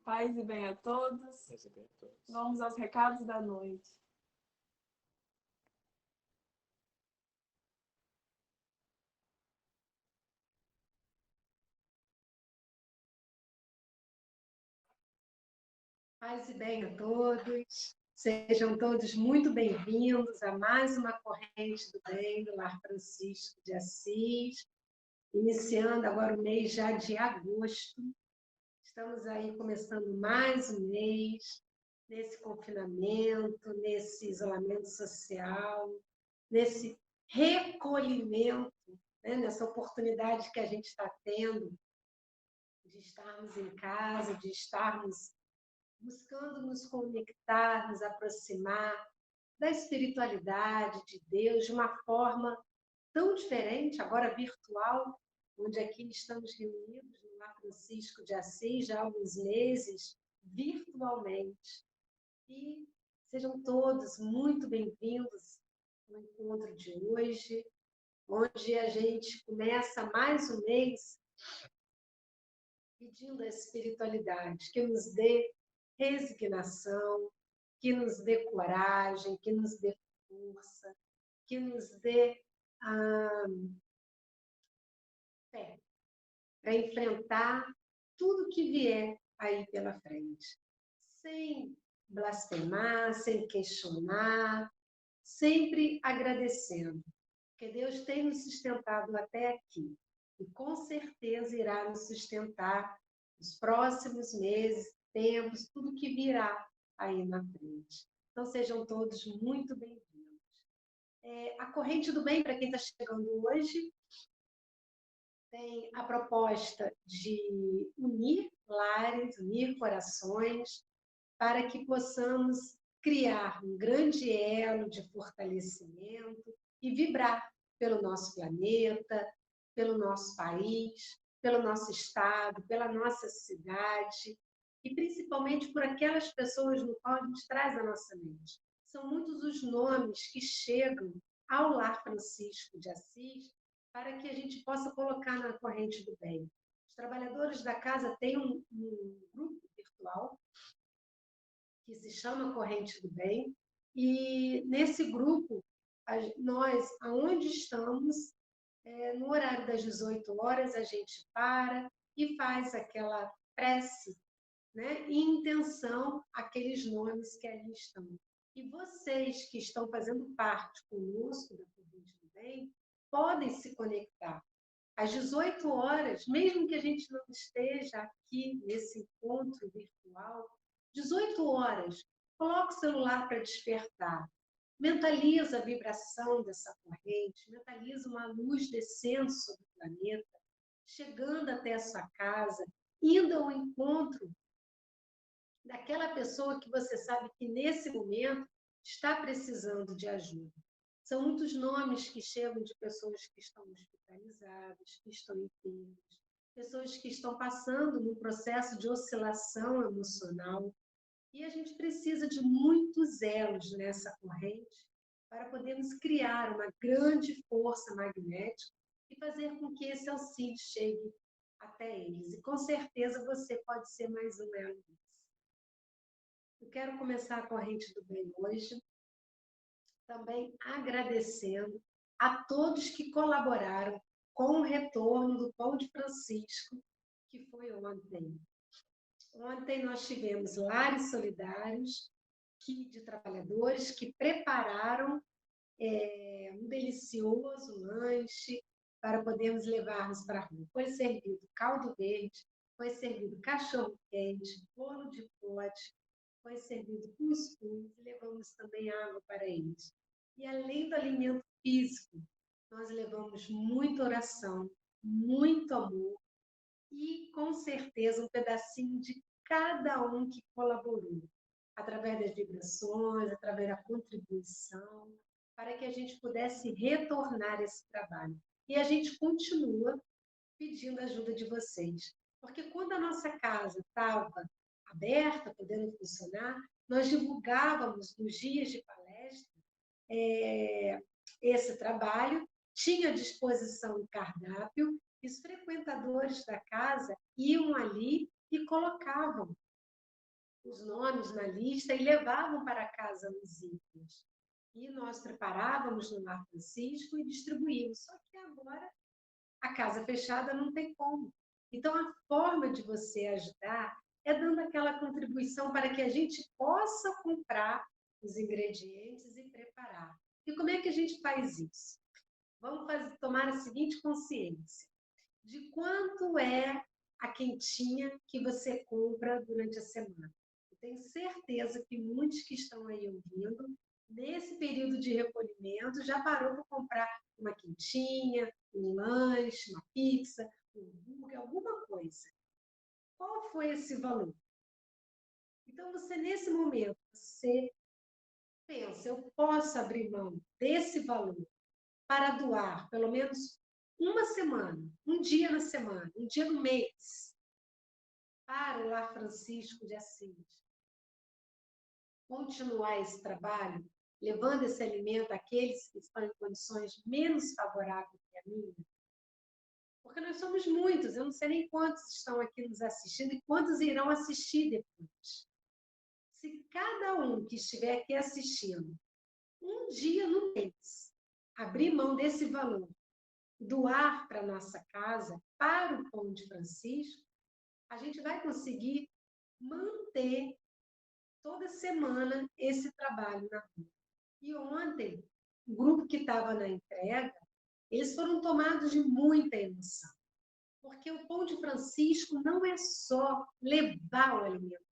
Paz e bem a todos. Paz e bem a todos. Vamos aos recados da noite. Paz e bem a todos. Sejam todos muito bem-vindos a mais uma corrente do bem do Lar Francisco de Assis. Iniciando agora o mês já de agosto. Estamos aí começando mais um mês, nesse confinamento, nesse isolamento social, nesse recolhimento, né? Nessa oportunidade que a gente está tendo de estarmos em casa, de estarmos buscando nos conectar, nos aproximar da espiritualidade de Deus de uma forma tão diferente, agora virtual, onde aqui estamos reunidos no Lar Francisco de Assis já há alguns meses, virtualmente. E sejam todos muito bem-vindos ao encontro de hoje, onde a gente começa mais um mês pedindo a espiritualidade que nos dê resignação, que nos dê coragem, que nos dê força, que nos dê fé para enfrentar tudo que vier aí pela frente, sem blasfemar, sem questionar, sempre agradecendo, porque Deus tem nos sustentado até aqui e com certeza irá nos sustentar nos próximos meses, tempos, tudo que virá aí na frente. Então, sejam todos muito bem-vindos. A corrente do bem, para quem está chegando hoje, tem a proposta de unir lares, unir corações, para que possamos criar um grande elo de fortalecimento e vibrar pelo nosso planeta, pelo nosso país, pelo nosso estado, pela nossa cidade e principalmente por aquelas pessoas no qual a gente traz a nossa mente. São muitos os nomes que chegam ao Lar Francisco de Assis para que a gente possa colocar na corrente do bem. Os trabalhadores da casa têm um grupo virtual que se chama Corrente do Bem, e nesse grupo, nós, aonde estamos, no horário das 18 horas, a gente para e faz aquela prece, né, em intenção àqueles nomes que ali estão. E vocês que estão fazendo parte conosco da Corrente do Bem, podem se conectar. Às 18 horas, mesmo que a gente não esteja aqui nesse encontro virtual, 18 horas, coloca o celular para despertar. Mentaliza a vibração dessa corrente, mentaliza uma luz descendo sobre o planeta, chegando até a sua casa, indo ao encontro daquela pessoa que você sabe que nesse momento está precisando de ajuda. São muitos nomes que chegam de pessoas que estão hospitalizadas, que estão enfermas, pessoas que estão passando num processo de oscilação emocional. E a gente precisa de muitos elos nessa corrente para podermos criar uma grande força magnética e fazer com que esse auxílio chegue até eles. E com certeza você pode ser mais um elo disso. Eu quero começar a corrente do bem hoje, também agradecendo a todos que colaboraram com o retorno do Pão de Francisco, que foi ontem. Ontem nós tivemos lares solidários de trabalhadores que prepararam um delicioso lanche para podermos levarmos para a rua. Foi servido caldo verde, foi servido cachorro-quente, bolo de pote, foi servido cuscuz e levamos também água para eles. E além do alimento físico, nós levamos muita oração, muito amor e, com certeza, um pedacinho de cada um que colaborou, através das vibrações, através da contribuição, para que a gente pudesse retornar esse trabalho. E a gente continua pedindo a ajuda de vocês, porque quando a nossa casa estava aberta, podendo funcionar, nós divulgávamos nos dias de palestra esse trabalho, tinha à disposição o cardápio, e os frequentadores da casa iam ali e colocavam os nomes na lista e levavam para casa nos itens. E nós preparávamos no Lar Francisco e distribuímos. Só que agora a casa fechada não tem como. Então, a forma de você ajudar é dando aquela contribuição para que a gente possa comprar os ingredientes e preparar. E como é que a gente faz isso? Vamos tomar a seguinte consciência. De quanto é a quentinha que você compra durante a semana? Eu tenho certeza que muitos que estão aí ouvindo, nesse período de recolhimento, já parou para comprar uma quentinha, um lanche, uma pizza, um hambúrguer, alguma coisa. Qual foi esse valor? Então, você, nesse momento, você pensa, eu posso abrir mão desse valor para doar pelo menos uma semana, um dia na semana, um dia no mês, para o Lar Francisco de Assis. Continuar esse trabalho, levando esse alimento àqueles que estão em condições menos favoráveis que a minha. Porque nós somos muitos, eu não sei nem quantos estão aqui nos assistindo e quantos irão assistir depois. Se cada um que estiver aqui assistindo, um dia no mês, abrir mão desse valor, doar para a nossa casa, para o Pão de Francisco, a gente vai conseguir manter toda semana esse trabalho na rua. E ontem, o grupo que estava na entrega, eles foram tomados de muita emoção. Porque o Pão de Francisco não é só levar o alimento.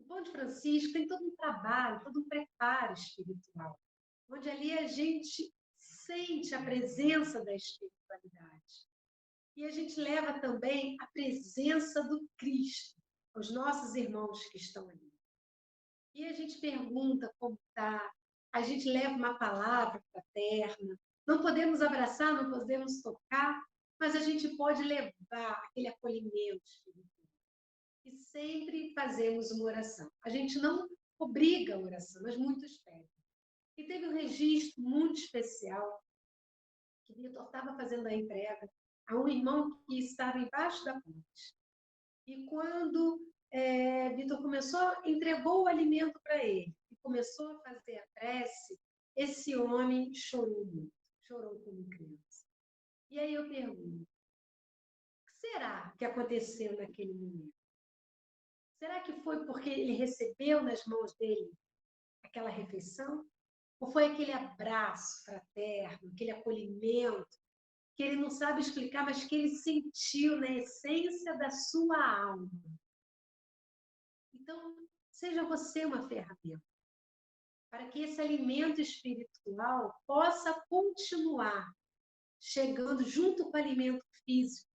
O Pão de Francisco tem todo um trabalho, todo um preparo espiritual, onde ali a gente sente a presença da espiritualidade. E a gente leva também a presença do Cristo aos nossos irmãos que estão ali. E a gente pergunta como está, a gente leva uma palavra fraterna. Não podemos abraçar, não podemos tocar, mas a gente pode levar aquele acolhimento espiritual. E sempre fazemos uma oração. A gente não obriga a oração, mas muitos pedem. E teve um registro muito especial, que Vitor estava fazendo a entrega a um irmão que estava embaixo da ponte. E quando Vitor entregou o alimento para ele, e começou a fazer a prece, esse homem chorou muito, chorou como criança. E aí eu pergunto, o que será que aconteceu naquele momento? Será que foi porque ele recebeu nas mãos dele aquela refeição? Ou foi aquele abraço fraterno, aquele acolhimento, que ele não sabe explicar, mas que ele sentiu na essência da sua alma? Então, seja você uma ferramenta para que esse alimento espiritual possa continuar chegando junto com o alimento físico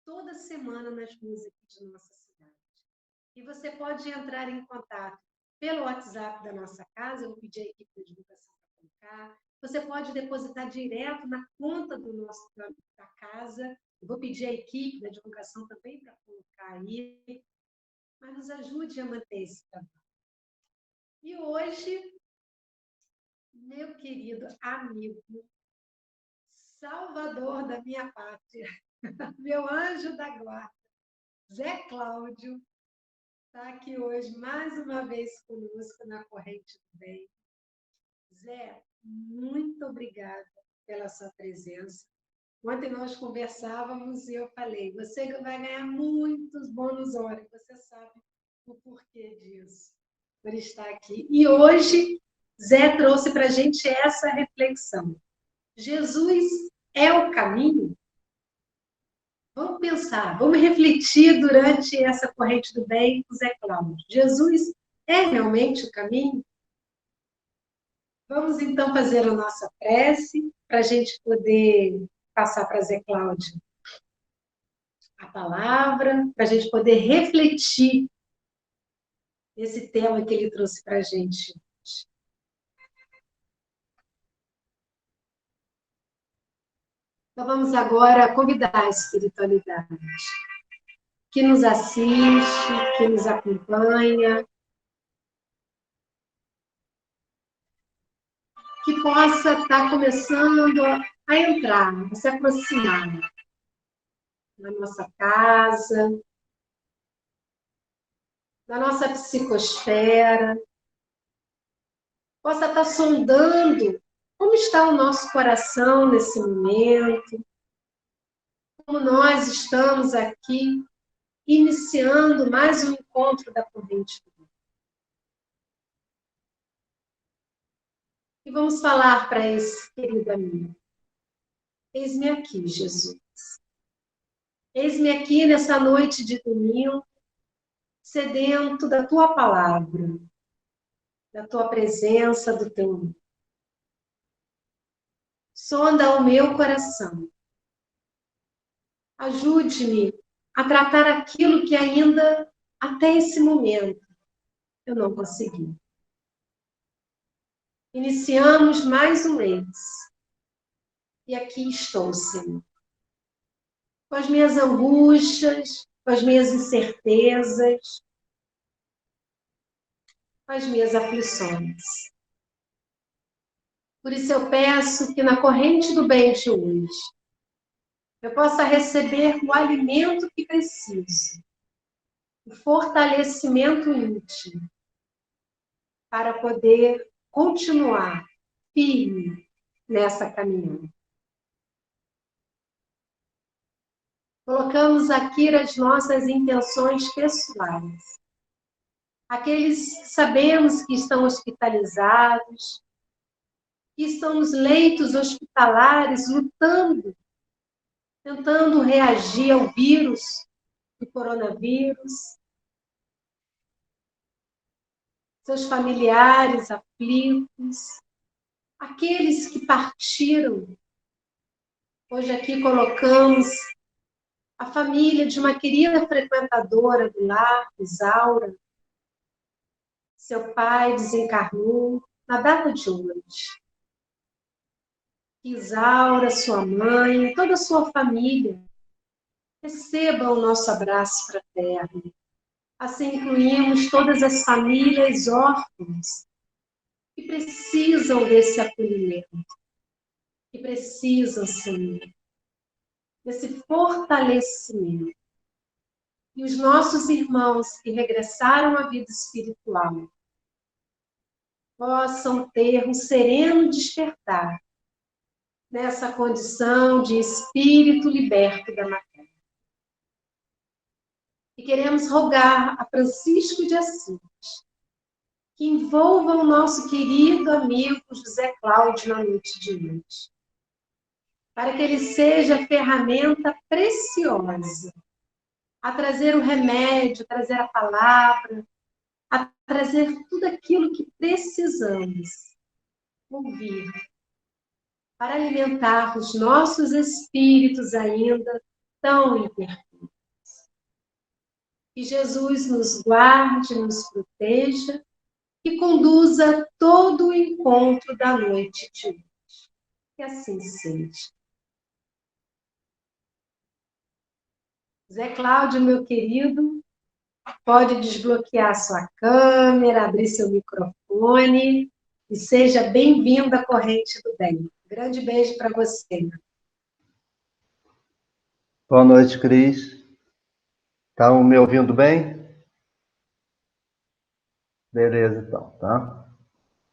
toda semana nas ruas aqui de nossa cidade. E você pode entrar em contato pelo WhatsApp da nossa casa, eu vou pedir a equipe de divulgação para colocar. Você pode depositar direto na conta da casa. Eu vou pedir a equipe da divulgação também para colocar aí. Mas nos ajude a manter esse trabalho. E hoje, meu querido amigo, salvador da minha pátria, meu anjo da guarda, Zé Cláudio, está aqui hoje mais uma vez conosco na Corrente do Bem. Zé, muito obrigada pela sua presença. Ontem nós conversávamos e eu falei, você vai ganhar muitos bônus horas, você sabe o porquê disso, por estar aqui. E hoje, Zé trouxe para a gente essa reflexão. Jesus é o caminho? Vamos pensar, vamos refletir durante essa Corrente do Bem com Zé Cláudio. Jesus é realmente o caminho? Vamos então fazer a nossa prece para a gente poder passar para Zé Cláudio a palavra, para a gente poder refletir esse tema que ele trouxe para a gente hoje. Então, vamos agora convidar a espiritualidade que nos assiste, que nos acompanha, que possa estar começando a entrar, a se aproximar na nossa casa, da nossa psicosfera, possa estar sondando como está o nosso coração nesse momento, como nós estamos aqui iniciando mais um encontro da corrente do bem. E vamos falar para esse querido amigo. Eis-me aqui, Jesus. Eis-me aqui nessa noite de domingo, sedento da tua palavra, da tua presença, do teu amor. Sonda o meu coração. Ajude-me a tratar aquilo que ainda, até esse momento, eu não consegui. Iniciamos mais um mês. E aqui estou, Senhor. Com as minhas angústias, com as minhas incertezas, com as minhas aflições. Por isso eu peço que na corrente do bem de hoje, eu possa receber o alimento que preciso, o fortalecimento íntimo, para poder continuar firme nessa caminhada. Colocamos aqui as nossas intenções pessoais. Aqueles que sabemos que estão hospitalizados, que estão nos leitos hospitalares, lutando, tentando reagir ao vírus, do coronavírus. Seus familiares aflitos, aqueles que partiram. Hoje aqui colocamos a família de uma querida frequentadora do lar, Isaura. Seu pai desencarnou na data de hoje. Isaura, sua mãe, toda a sua família, recebam o nosso abraço fraterno. Assim incluímos todas as famílias órfãs que precisam desse acolhimento, que precisam, Senhor, desse fortalecimento. E os nossos irmãos que regressaram à vida espiritual possam ter um sereno despertar nessa condição de espírito liberto da matéria. E queremos rogar a Francisco de Assis que envolva o nosso querido amigo José Cláudio na noite de hoje, para que ele seja ferramenta preciosa a trazer o remédio, a trazer a palavra, a trazer tudo aquilo que precisamos ouvir para alimentar os nossos espíritos ainda tão imperfeitos. Que Jesus nos guarde, nos proteja e conduza todo o encontro da noite de hoje. Que assim seja. Zé Cláudio, meu querido, pode desbloquear sua câmera, abrir seu microfone e seja bem-vindo à Corrente do Bem. Um grande beijo para você. Boa noite, Cris. Estão me ouvindo bem? Beleza, então, tá?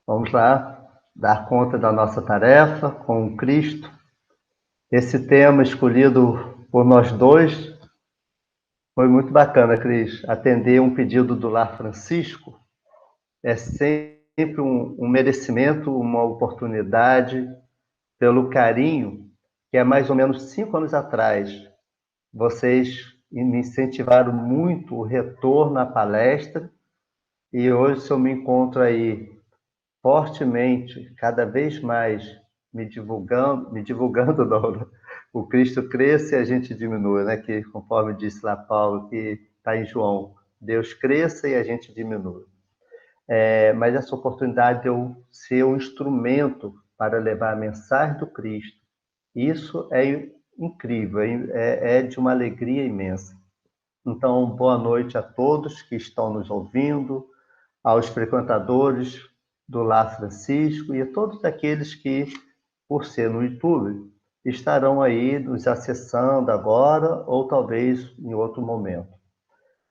Vamos lá, dar conta da nossa tarefa com o Cristo. Esse tema escolhido por nós dois foi muito bacana, Cris. Atender um pedido do Lar Francisco é sempre um merecimento, uma oportunidade, pelo carinho que há mais ou menos 5 anos atrás vocês me incentivaram muito o retorno à palestra e hoje eu me encontro aí fortemente, cada vez mais me divulgando não, o Cristo cresça e a gente diminua, né? Que conforme disse lá Paulo, que está em João, Deus cresça e a gente diminua. Mas essa oportunidade de eu ser um instrumento para levar a mensagem do Cristo, isso é incrível, é de uma alegria imensa. Então, boa noite a todos que estão nos ouvindo, aos frequentadores do Lar Francisco e a todos aqueles que, por ser no YouTube, estarão aí nos acessando agora ou talvez em outro momento.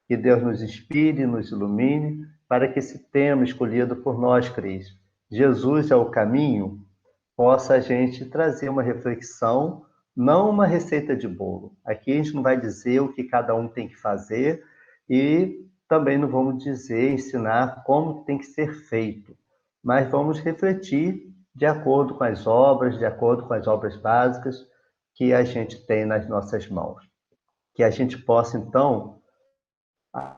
Que Deus nos inspire, nos ilumine, para que esse tema escolhido por nós, Cris, Jesus é o caminho, possa a gente trazer uma reflexão, não uma receita de bolo. Aqui a gente não vai dizer o que cada um tem que fazer e também não vamos dizer, ensinar como tem que ser feito, mas vamos refletir de acordo com as obras, de acordo com as obras básicas que a gente tem nas nossas mãos. Que a gente possa, então,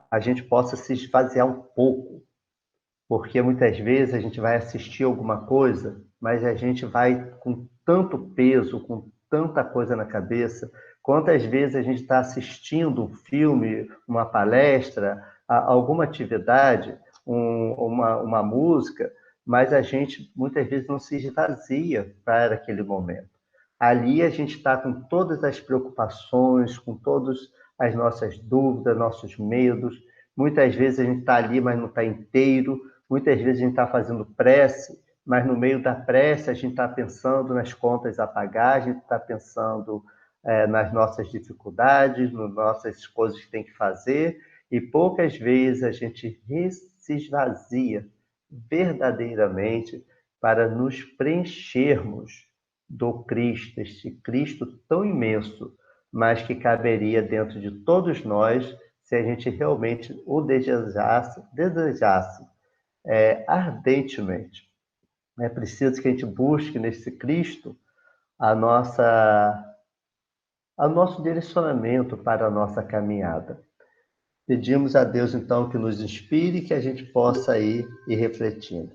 a gente possa se esvaziar um pouco, porque muitas vezes a gente vai assistir alguma coisa, mas a gente vai com tanto peso, com tanta coisa na cabeça. Quantas vezes a gente está assistindo um filme, uma palestra, alguma atividade, uma música, mas a gente muitas vezes não se esvazia para aquele momento. Ali a gente está com todas as preocupações, com todas as nossas dúvidas, nossos medos. Muitas vezes a gente está ali, mas não está inteiro. Muitas vezes a gente está fazendo prece, mas no meio da prece a gente está pensando nas contas a pagar, a gente está pensando nas nossas dificuldades, nas nossas coisas que tem que fazer, e poucas vezes a gente se esvazia verdadeiramente para nos preenchermos do Cristo, este Cristo tão imenso, mas que caberia dentro de todos nós se a gente realmente o desejasse ardentemente. É preciso que a gente busque nesse Cristo o nosso direcionamento para a nossa caminhada. Pedimos a Deus, então, que nos inspire e que a gente possa ir refletindo.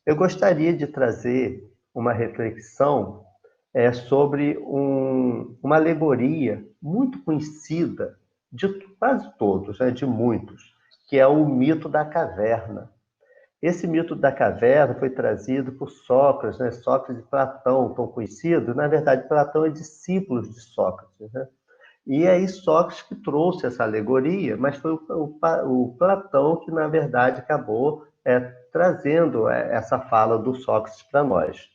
Eu gostaria de trazer uma reflexão sobre uma alegoria muito conhecida de quase todos, né, de muitos, que é o mito da caverna. Esse mito da caverna foi trazido por Sócrates, né? Sócrates e Platão, tão conhecido. Na verdade, Platão é discípulo de Sócrates, né? E aí Sócrates que trouxe essa alegoria, mas foi o Platão que, na verdade, acabou trazendo essa fala do Sócrates para nós.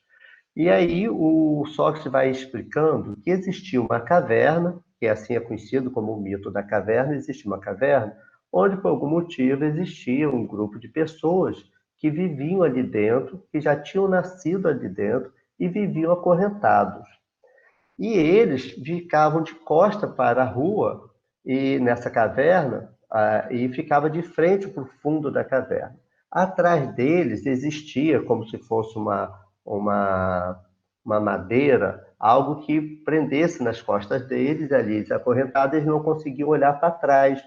E aí o Sócrates vai explicando que existia uma caverna, que assim é conhecido como o mito da caverna, existe uma caverna, onde por algum motivo existia um grupo de pessoas que viviam ali dentro, que já tinham nascido ali dentro e viviam acorrentados. E eles ficavam de costa para a rua e nessa caverna e ficava de frente para o fundo da caverna. Atrás deles existia como se fosse uma madeira, algo que prendesse nas costas deles ali, eles acorrentados, eles não conseguiam olhar para trás.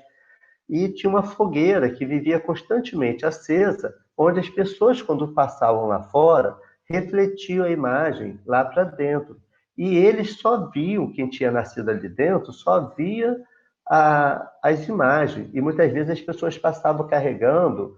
E tinha uma fogueira que vivia constantemente acesa, onde as pessoas, quando passavam lá fora, refletiam a imagem lá para dentro. E eles só viam, quem tinha nascido ali dentro, só via as imagens. E muitas vezes as pessoas passavam carregando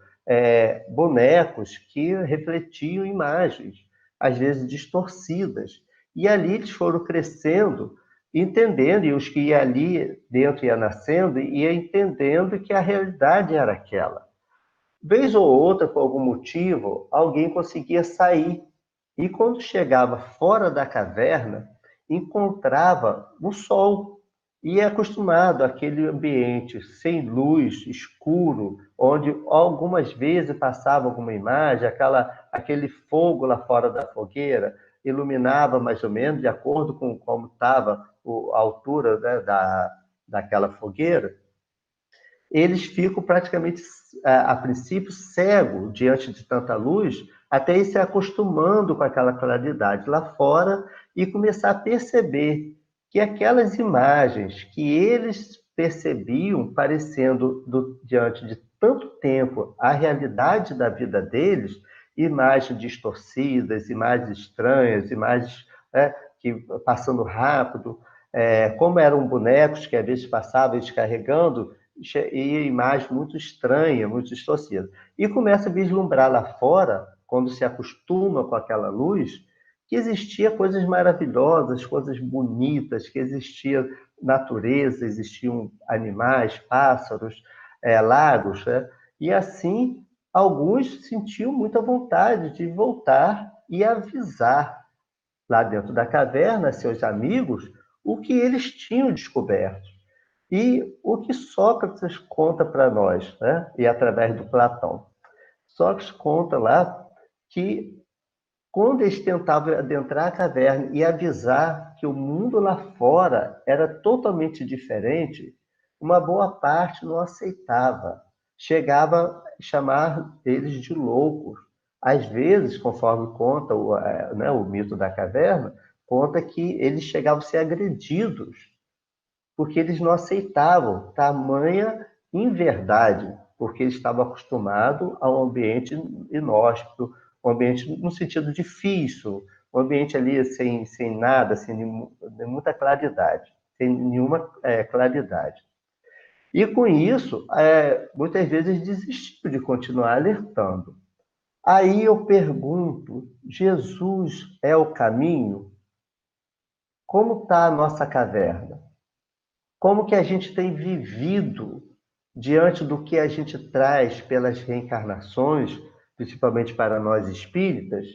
bonecos que refletiam imagens, às vezes distorcidas. E ali eles foram crescendo, entendendo, e os que iam ali dentro ia nascendo, ia entendendo que a realidade era aquela. Vez ou outra, por algum motivo, alguém conseguia sair. E quando chegava fora da caverna, encontrava o sol. E é acostumado àquele ambiente sem luz, escuro, onde algumas vezes passava alguma imagem, aquele fogo lá fora da fogueira, iluminava mais ou menos, de acordo com como estava a altura, né, daquela fogueira. Eles ficam praticamente, a princípio, cegos diante de tanta luz, até ir se acostumando com aquela claridade lá fora e começar a perceber que aquelas imagens que eles percebiam parecendo, diante de tanto tempo, a realidade da vida deles, imagens distorcidas, imagens estranhas, imagens que passando rápido, como eram bonecos que às vezes passavam descarregando, e imagem muito estranha, muito distorcida. E começa a vislumbrar lá fora, quando se acostuma com aquela luz, que existia coisas maravilhosas, coisas bonitas, que existia natureza, existiam animais, pássaros, lagos, né? E assim, alguns sentiam muita vontade de voltar e avisar lá dentro da caverna seus amigos o que eles tinham descoberto. E o que Sócrates conta para nós, né? E através do Platão. Sócrates conta lá que quando eles tentavam adentrar a caverna e avisar que o mundo lá fora era totalmente diferente, uma boa parte não aceitava. Chegava a chamar eles de loucos. Às vezes, conforme conta o mito da caverna, conta que eles chegavam a ser agredidos, porque eles não aceitavam tamanha inverdade, porque eles estavam acostumados a um ambiente inóspito, um ambiente no sentido difícil, um ambiente ali sem nada, sem muita claridade, sem nenhuma claridade. E com isso, muitas vezes desistiram de continuar alertando. Aí eu pergunto, Jesus é o caminho? Como está a nossa caverna? Como que a gente tem vivido diante do que a gente traz pelas reencarnações, principalmente para nós espíritas?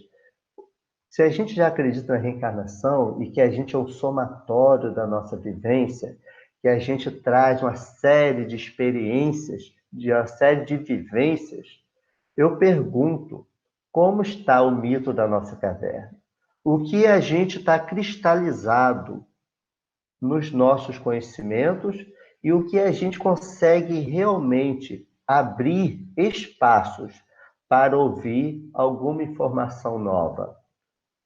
Se a gente já acredita na reencarnação e que a gente é o somatório da nossa vivência, que a gente traz uma série de experiências, uma série de vivências, eu pergunto, como está o mito da nossa caverna? O que a gente está cristalizado nos nossos conhecimentos e o que a gente consegue realmente abrir espaços para ouvir alguma informação nova.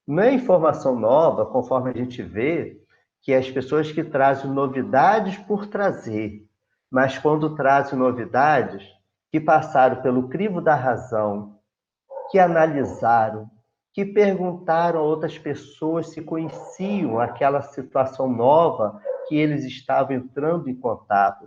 Não é informação nova, conforme a gente vê, que as pessoas que trazem novidades por trazer, mas quando trazem novidades que passaram pelo crivo da razão, que analisaram, que perguntaram a outras pessoas se conheciam aquela situação nova que eles estavam entrando em contato,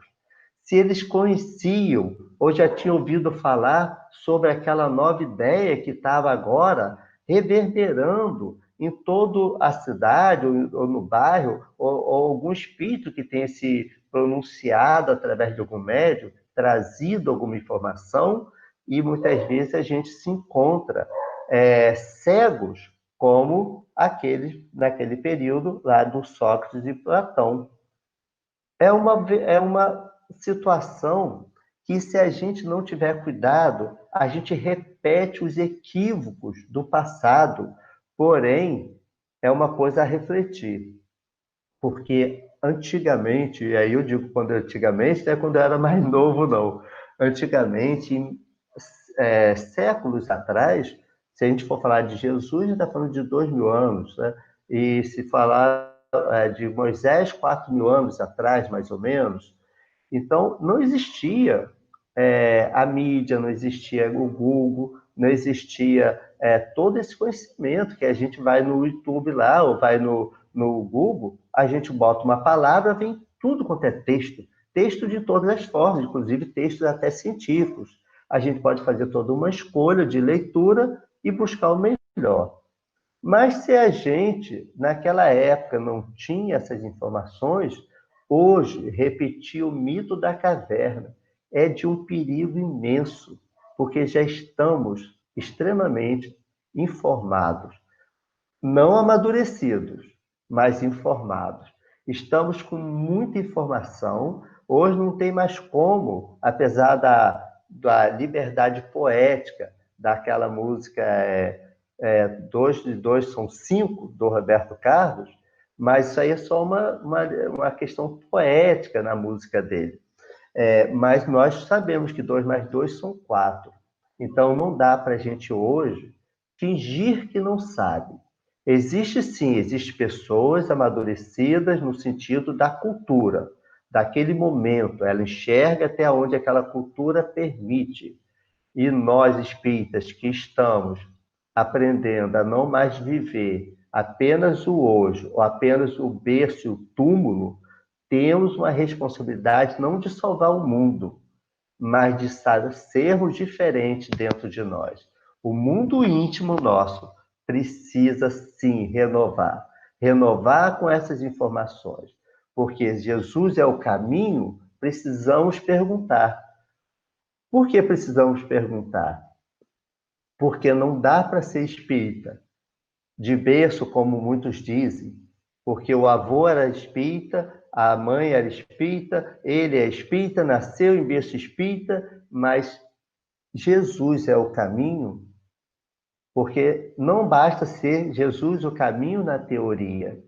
se eles conheciam ou já tinham ouvido falar sobre aquela nova ideia que estava agora reverberando em toda a cidade ou no bairro, ou algum espírito que tenha se pronunciado através de algum médium, trazido alguma informação, e muitas vezes a gente se encontra cegos, como aqueles naquele período lá do Sócrates e Platão. É uma situação que, se a gente não tiver cuidado, a gente repete os equívocos do passado. Porém, é uma coisa a refletir, porque antigamente, e aí eu digo quando antigamente, não é quando eu era mais novo, não. Antigamente, séculos atrás, se a gente for falar de Jesus, a gente está falando de 2.000 anos, né? E se falar de Moisés, 4.000 anos atrás, mais ou menos. Então, não existia a mídia, não existia o Google, não existia todo esse conhecimento que a gente vai no YouTube lá, ou vai no Google, a gente bota uma palavra, vem tudo quanto é texto. Texto de todas as formas, inclusive textos até científicos. A gente pode fazer toda uma escolha de leitura e buscar o melhor. Mas se a gente, naquela época, não tinha essas informações, hoje, repetir o mito da caverna é de um perigo imenso, porque já estamos extremamente informados, não amadurecidos, mas informados. Estamos com muita informação, hoje não tem mais como, apesar da liberdade poética daquela música dois de dois são cinco, do Roberto Carlos, mas isso aí é só uma questão poética na música dele. Mas nós sabemos que 2 mais 2 são 4. Então, não dá para a gente hoje fingir que não sabe. Existe sim, existem pessoas amadurecidas no sentido da cultura, daquele momento. Ela enxerga até onde aquela cultura permite. E nós, espíritas, que estamos aprendendo a não mais viver apenas o hoje, ou apenas o berço e o túmulo, temos uma responsabilidade não de salvar o mundo, mas de sermos diferentes dentro de nós. O mundo íntimo nosso precisa, sim, renovar. Renovar com essas informações. Porque Jesus é o caminho, precisamos perguntar. Por que precisamos perguntar? Porque não dá para ser espírita de berço, como muitos dizem, porque o avô era espírita a mãe era espírita, ele é espírita, nasceu em berço espírita, mas Jesus é o caminho, porque não basta ser Jesus o caminho na teoria,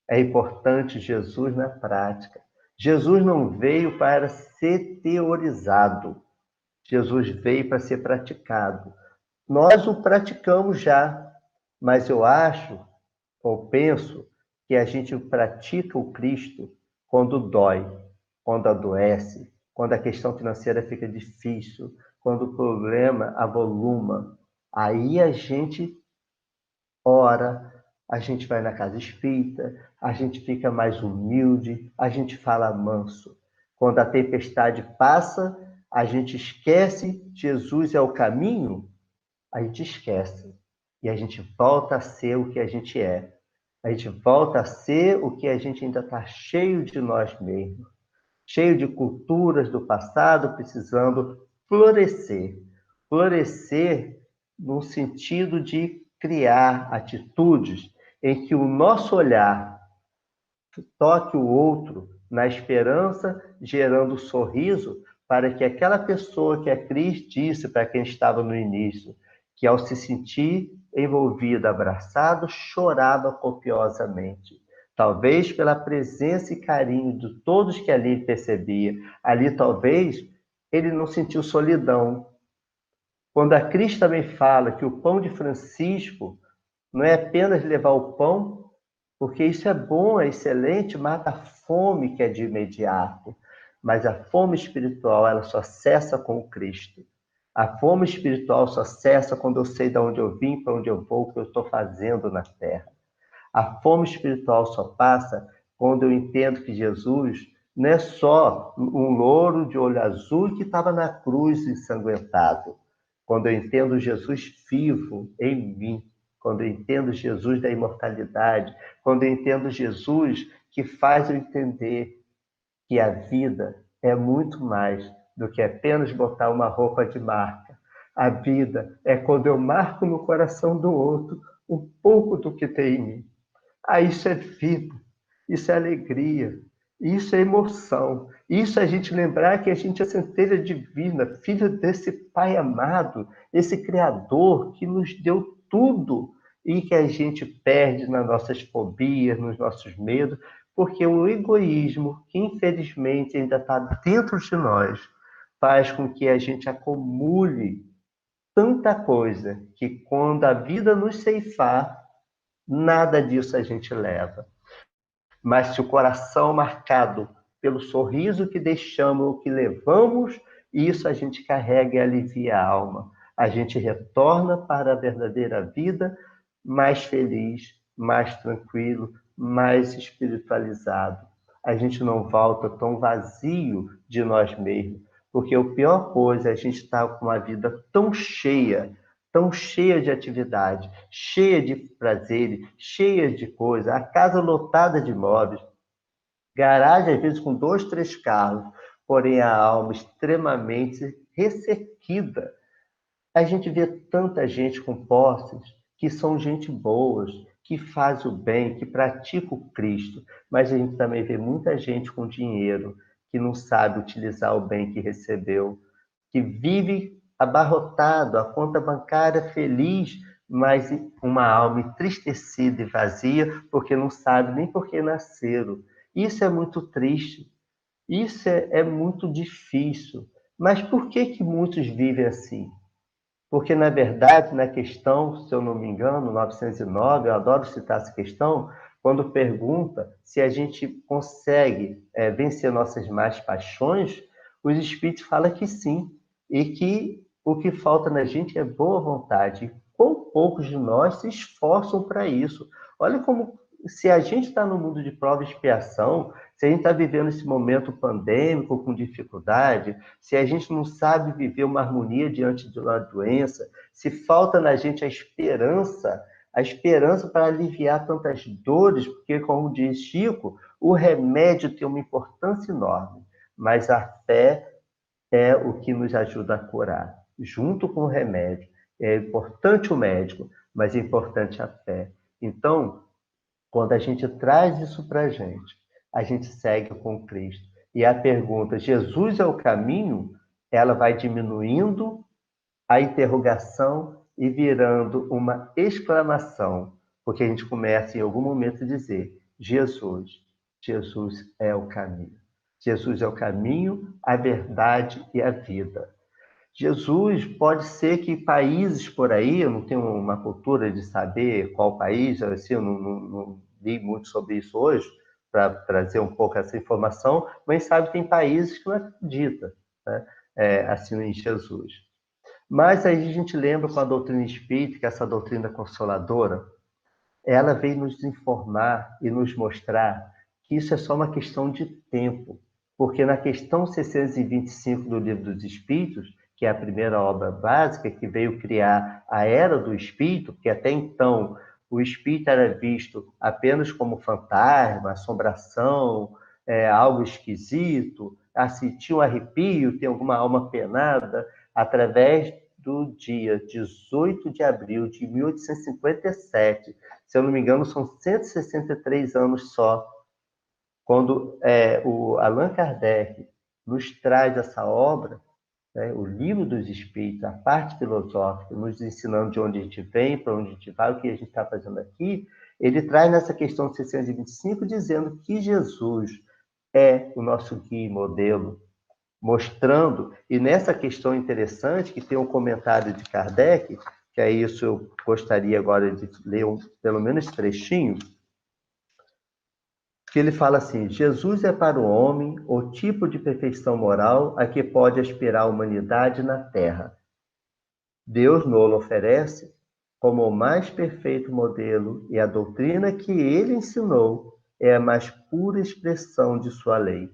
é importante Jesus na prática. Jesus não veio para ser teorizado, Jesus veio para ser praticado. Nós o praticamos já, mas eu acho, ou penso, que a gente pratica o Cristo quando dói, quando adoece, quando a questão financeira fica difícil, quando o problema avoluma. Aí a gente ora, a gente vai na casa espírita, a gente fica mais humilde, a gente fala manso. Quando a tempestade passa, a gente esquece Jesus é o caminho, a gente esquece. E a gente volta a ser o que a gente é. A gente volta a ser o que a gente ainda está cheio de nós mesmos. Cheio de culturas do passado, precisando florescer. Florescer no sentido de criar atitudes em que o nosso olhar toque o outro na esperança, gerando sorriso, para que aquela pessoa que a Cris disse para quem estava no início, que ao se sentir envolvido, abraçado, chorava copiosamente. Talvez pela presença e carinho de todos que ali percebia. Ali, talvez, ele não sentiu solidão. Quando a Cris também fala que o pão de Francisco não é apenas levar o pão, porque isso é bom, é excelente, mata a fome que é de imediato. Mas a fome espiritual, ela só cessa com o Cristo. A fome espiritual só cessa quando eu sei de onde eu vim, para onde eu vou, o que eu estou fazendo na terra. A fome espiritual só passa quando eu entendo que Jesus não é só um louro de olho azul que estava na cruz ensanguentado. Quando eu entendo Jesus vivo em mim, quando eu entendo Jesus da imortalidade, quando eu entendo Jesus que faz eu entender que a vida é muito mais do que apenas botar uma roupa de marca. A vida é quando eu marco no coração do outro um pouco do que tem em mim. Ah, isso é vida, isso é alegria, isso é emoção. Isso é a gente lembrar que a gente é centelha divina, filho desse Pai amado, esse Criador que nos deu tudo e que a gente perde nas nossas fobias, nos nossos medos, porque o egoísmo, que infelizmente ainda está dentro de nós, faz com que a gente acumule tanta coisa que quando a vida nos ceifar, nada disso a gente leva. Mas se o coração marcado pelo sorriso que deixamos, o que levamos, isso a gente carrega e alivia a alma. A gente retorna para a verdadeira vida mais feliz, mais tranquilo, mais espiritualizado. A gente não volta tão vazio de nós mesmos, porque a pior coisa é a gente estar com uma vida tão cheia de atividade, cheia de prazeres, cheia de coisas, a casa lotada de móveis, garagem às vezes com 2, 3 carros, porém a alma extremamente ressequida. A gente vê tanta gente com posses que são gente boas, que faz o bem, que pratica o Cristo, mas a gente também vê muita gente com dinheiro que não sabe utilizar o bem que recebeu, que vive abarrotado, a conta bancária feliz, mas uma alma entristecida e vazia, porque não sabe nem por que nasceram. Isso é muito triste, isso é muito difícil. Mas por que muitos vivem assim? Porque, na verdade, na questão, se eu não me engano, 909, eu adoro citar essa questão, quando pergunta se a gente consegue vencer nossas más paixões, os espíritos falam que sim, e que o que falta na gente é boa vontade. E quão poucos de nós se esforçam para isso. Olha como, se a gente está no mundo de prova e expiação, se a gente está vivendo esse momento pandêmico com dificuldade, se a gente não sabe viver uma harmonia diante de uma doença, se falta na gente a esperança para aliviar tantas dores, porque, como diz Chico, o remédio tem uma importância enorme, mas a fé é o que nos ajuda a curar, junto com o remédio. É importante o médico, mas é importante a fé. Então, quando a gente traz isso para a gente, a gente segue com Cristo. E a pergunta, Jesus é o caminho? Ela vai diminuindo a interrogação e virando uma exclamação, porque a gente começa em algum momento a dizer, Jesus é o caminho. Jesus é o caminho, a verdade e a vida. Jesus, pode ser que países por aí, eu não tenho uma cultura de saber qual país, assim, eu não li muito sobre isso hoje, para trazer um pouco essa informação, mas sabe que tem países que não acreditam, né, assim, em Jesus. Mas aí a gente lembra com a doutrina espírita, que essa doutrina consoladora, ela vem nos informar e nos mostrar que isso é só uma questão de tempo, porque na questão 625 do Livro dos Espíritos, que é a primeira obra básica que veio criar a era do espírito, porque até então o espírito era visto apenas como fantasma, assombração, algo esquisito, assim, tinha um arrepio, tem alguma alma penada, através do dia 18 de abril de 1857, se eu não me engano, são 163 anos só, quando o Allan Kardec nos traz essa obra, né, o Livro dos Espíritos, a parte filosófica, nos ensinando de onde a gente vem, para onde a gente vai, o que a gente está fazendo aqui, ele traz nessa questão 625, dizendo que Jesus é o nosso guia e modelo, mostrando, e nessa questão interessante, que tem um comentário de Kardec, que é isso eu gostaria agora de ler pelo menos trechinho, que ele fala assim, Jesus é para o homem o tipo de perfeição moral a que pode aspirar a humanidade na Terra. Deus nos oferece como o mais perfeito modelo e a doutrina que ele ensinou é a mais pura expressão de sua lei,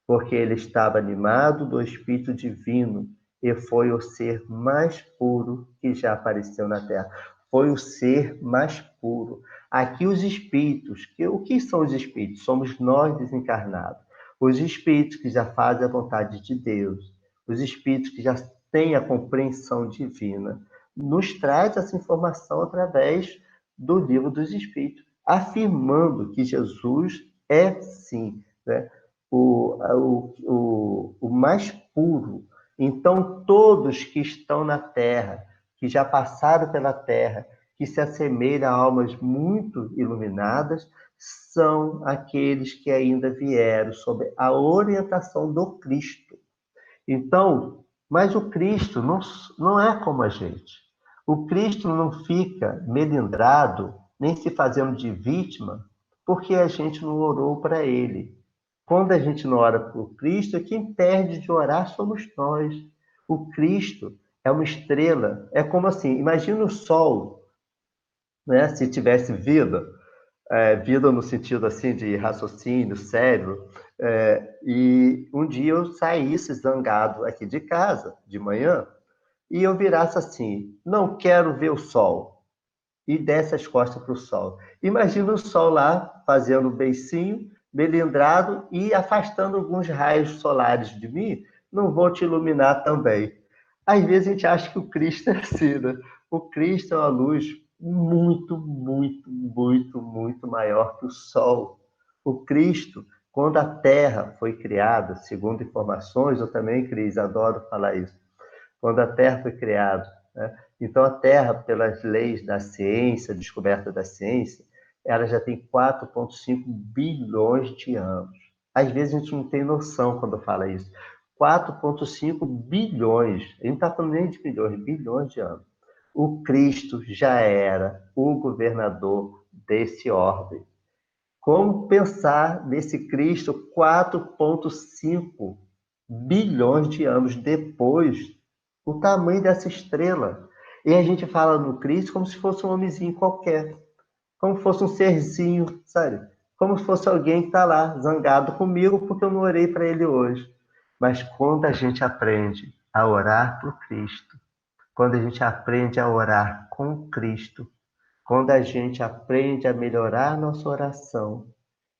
porque ele estava animado do Espírito Divino e foi o ser mais puro que já apareceu na Terra. Foi o ser mais puro. Aqui os espíritos, o que são os espíritos? Somos nós desencarnados. Os espíritos que já fazem a vontade de Deus, os espíritos que já têm a compreensão divina, nos traz essa informação através do Livro dos Espíritos, afirmando que Jesus é, sim, né, o mais puro. Então, todos que estão na Terra, que já passaram pela Terra, que se assemelham a almas muito iluminadas, são aqueles que ainda vieram sob a orientação do Cristo. Então, mas o Cristo não é como a gente. O Cristo não fica melindrado, nem se fazendo de vítima, porque a gente não orou para ele. Quando a gente não ora por Cristo, quem perde de orar somos nós. O Cristo é uma estrela. É como assim, imagina o sol, né? Se tivesse vida, vida no sentido assim de raciocínio, cérebro, e um dia eu saísse zangado aqui de casa, de manhã, e eu virasse assim, não quero ver o sol, e desse as costas para o sol. Imagina o sol lá, fazendo um beicinho, melindrado, e afastando alguns raios solares de mim, não vou te iluminar também. Às vezes a gente acha que o Cristo é assim, né? O Cristo é uma luz muito, muito, muito, muito maior que o sol. O Cristo, quando a Terra foi criada, segundo informações, eu também, Cris, adoro falar isso, quando a Terra foi criada, né? Então a Terra, pelas leis da ciência, descoberta da ciência, ela já tem 4,5 bilhões de anos. Às vezes a gente não tem noção quando fala isso. 4,5 bilhões, a gente não está falando nem de bilhões, bilhões de anos. O Cristo já era o governador desse orbe. Como pensar nesse Cristo 4,5 bilhões de anos depois, o tamanho dessa estrela? E a gente fala no Cristo como se fosse um homenzinho qualquer, como se fosse um serzinho, sabe? Como se fosse alguém que está lá, zangado comigo porque eu não orei para ele hoje. Mas quando a gente aprende a orar para o Cristo, quando a gente aprende a orar com Cristo, quando a gente aprende a melhorar nossa oração,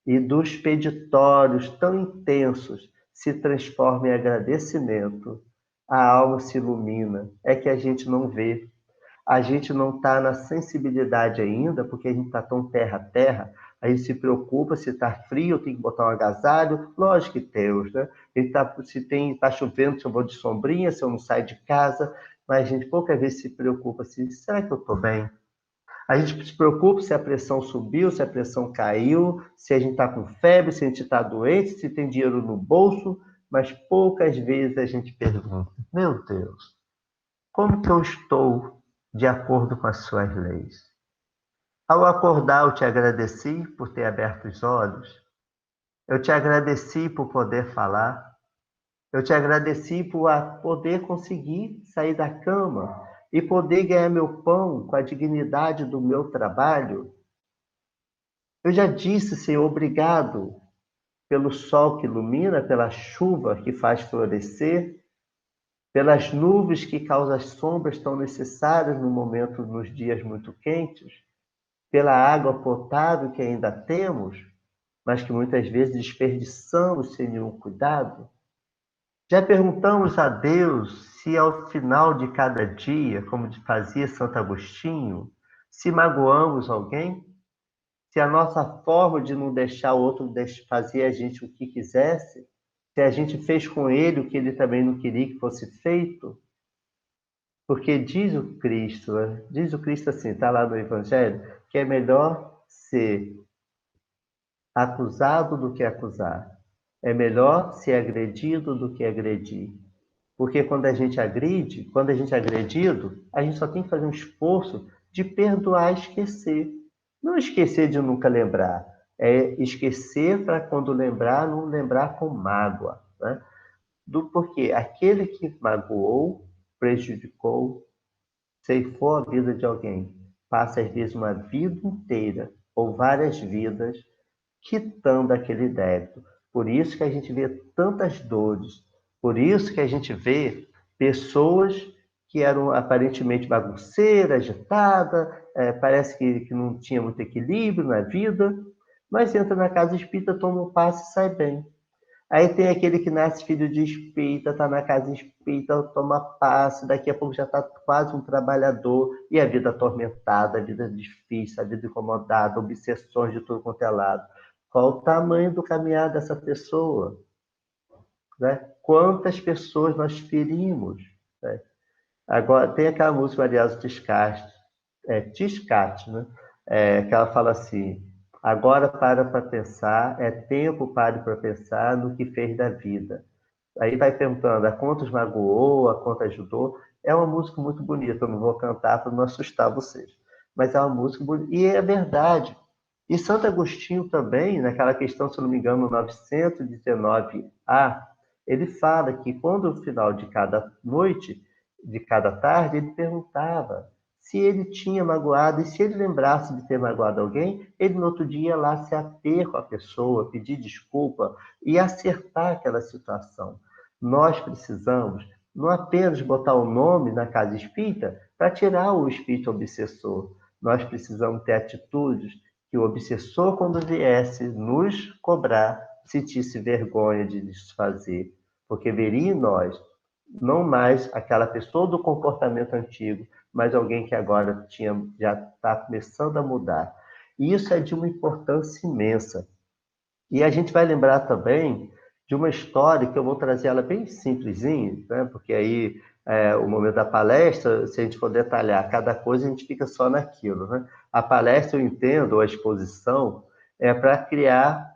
e dos peditórios tão intensos se transforma em agradecimento, a alma se ilumina. É que a gente não vê. A gente não está na sensibilidade ainda, porque a gente está tão terra a terra, A gente se preocupa se está frio, eu tenho que botar um agasalho. Lógico que temos, né? Se está chovendo, se eu vou de sombrinha, se eu não saio de casa. Mas a gente poucas vezes se preocupa assim, será que eu estou bem? A gente se preocupa se a pressão subiu, se a pressão caiu, se a gente está com febre, se a gente está doente, se tem dinheiro no bolso, mas poucas vezes a gente pergunta, meu Deus, como que eu estou de acordo com as suas leis? Ao acordar, eu te agradeci por ter aberto os olhos, eu te agradeci por poder falar, eu te agradeci por poder conseguir sair da cama e poder ganhar meu pão com a dignidade do meu trabalho. Eu já disse, Senhor, obrigado pelo sol que ilumina, pela chuva que faz florescer, pelas nuvens que causam as sombras tão necessárias no momento, nos dias muito quentes, pela água potável que ainda temos, mas que muitas vezes desperdiçamos sem nenhum cuidado. Já perguntamos a Deus se ao final de cada dia, como fazia Santo Agostinho, se magoamos alguém? Se a nossa forma de não deixar o outro fazer a gente o que quisesse, se a gente fez com ele o que ele também não queria que fosse feito, porque diz o Cristo assim, está lá no Evangelho, que é melhor ser acusado do que acusar. É melhor ser agredido do que agredir. Porque quando a gente agride, quando a gente é agredido, a gente só tem que fazer um esforço de perdoar e esquecer. Não esquecer de nunca lembrar. É esquecer para quando lembrar, não lembrar com mágoa. Né? Porque aquele que magoou, prejudicou, ceifou a vida de alguém, passa às vezes uma vida inteira ou várias vidas quitando aquele débito. Por isso que a gente vê tantas dores, por isso que a gente vê pessoas que eram aparentemente bagunceiras, agitadas, parece que não tinha muito equilíbrio na vida, mas entra na casa espírita, toma um passe e sai bem. Aí tem aquele que nasce filho de espírita, está na casa espírita, toma passe, daqui a pouco já está quase um trabalhador, e a vida atormentada, a vida difícil, a vida incomodada, obsessões de tudo quanto é lado. Qual o tamanho do caminhar dessa pessoa? Né? Quantas pessoas nós ferimos? Né? Agora, tem aquela música Mariazo Tiscati, né? Que ela fala assim, agora para pensar, é tempo para pensar no que fez da vida. Aí vai perguntando a quantos magoou, a quanto ajudou. É uma música muito bonita, eu não vou cantar para não assustar vocês. Mas é uma música bonita, e é verdade. E Santo Agostinho também, naquela questão, se não me engano, 919a, ele fala que quando no final de cada noite, de cada tarde, ele perguntava se ele tinha magoado, e se ele lembrasse de ter magoado alguém, ele no outro dia ia lá se ater com a pessoa, pedir desculpa e acertar aquela situação. Nós precisamos não apenas botar o nome na casa espírita para tirar o espírito obsessor. Nós precisamos ter atitudes que o obsessor, quando viesse nos cobrar, sentisse vergonha de desfazer, porque veria em nós não mais aquela pessoa do comportamento antigo, mas alguém que agora já está começando a mudar. E isso é de uma importância imensa. E a gente vai lembrar também de uma história que eu vou trazer ela bem simplesinha, né? Porque aí o momento da palestra, se a gente for detalhar cada coisa, a gente fica só naquilo. Né? A palestra, eu entendo, a exposição, é para criar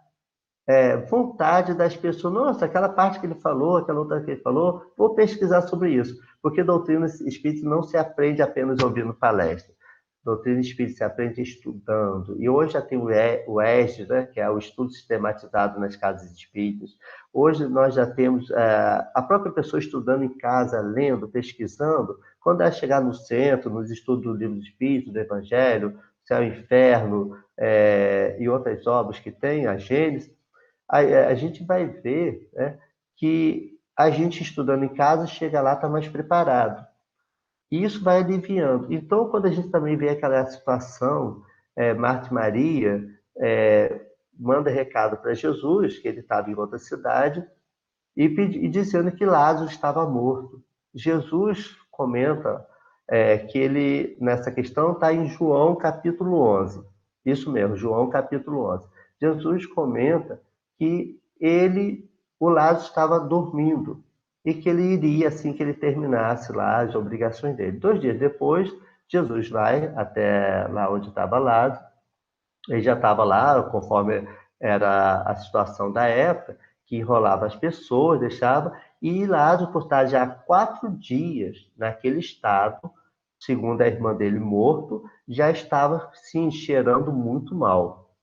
vontade das pessoas. Nossa, aquela parte que ele falou, aquela outra que ele falou, vou pesquisar sobre isso. Porque doutrina espírita não se aprende apenas ouvindo palestra. Doutrina espírita se aprende estudando. E hoje já tem o ESD, né, que é o estudo sistematizado nas casas espíritas. Hoje nós já temos a própria pessoa estudando em casa, lendo, pesquisando. Quando ela chegar no centro, nos estudos do livro do Espírito, do Evangelho, Céu e Inferno, e outras obras que tem, a Gênesis, a gente vai ver, né, que a gente estudando em casa chega lá, está mais preparado. E isso vai aliviando. Então, quando a gente também vê aquela situação, Marta e Maria manda recado para Jesus, que ele estava em outra cidade, e dizendo que Lázaro estava morto. Jesus comenta que ele, nessa questão, está em João capítulo 11. Isso mesmo, João capítulo 11. Jesus comenta que o Lázaro estava dormindo e que ele iria assim que ele terminasse lá as obrigações dele. 2 dias depois, Jesus vai até lá onde estava Lázaro. Ele já estava lá, conforme era a situação da época, que enrolava as pessoas, deixava, e Lázaro, por estar já 4 dias naquele estado, segundo a irmã dele morto, já estava se cheirando muito mal.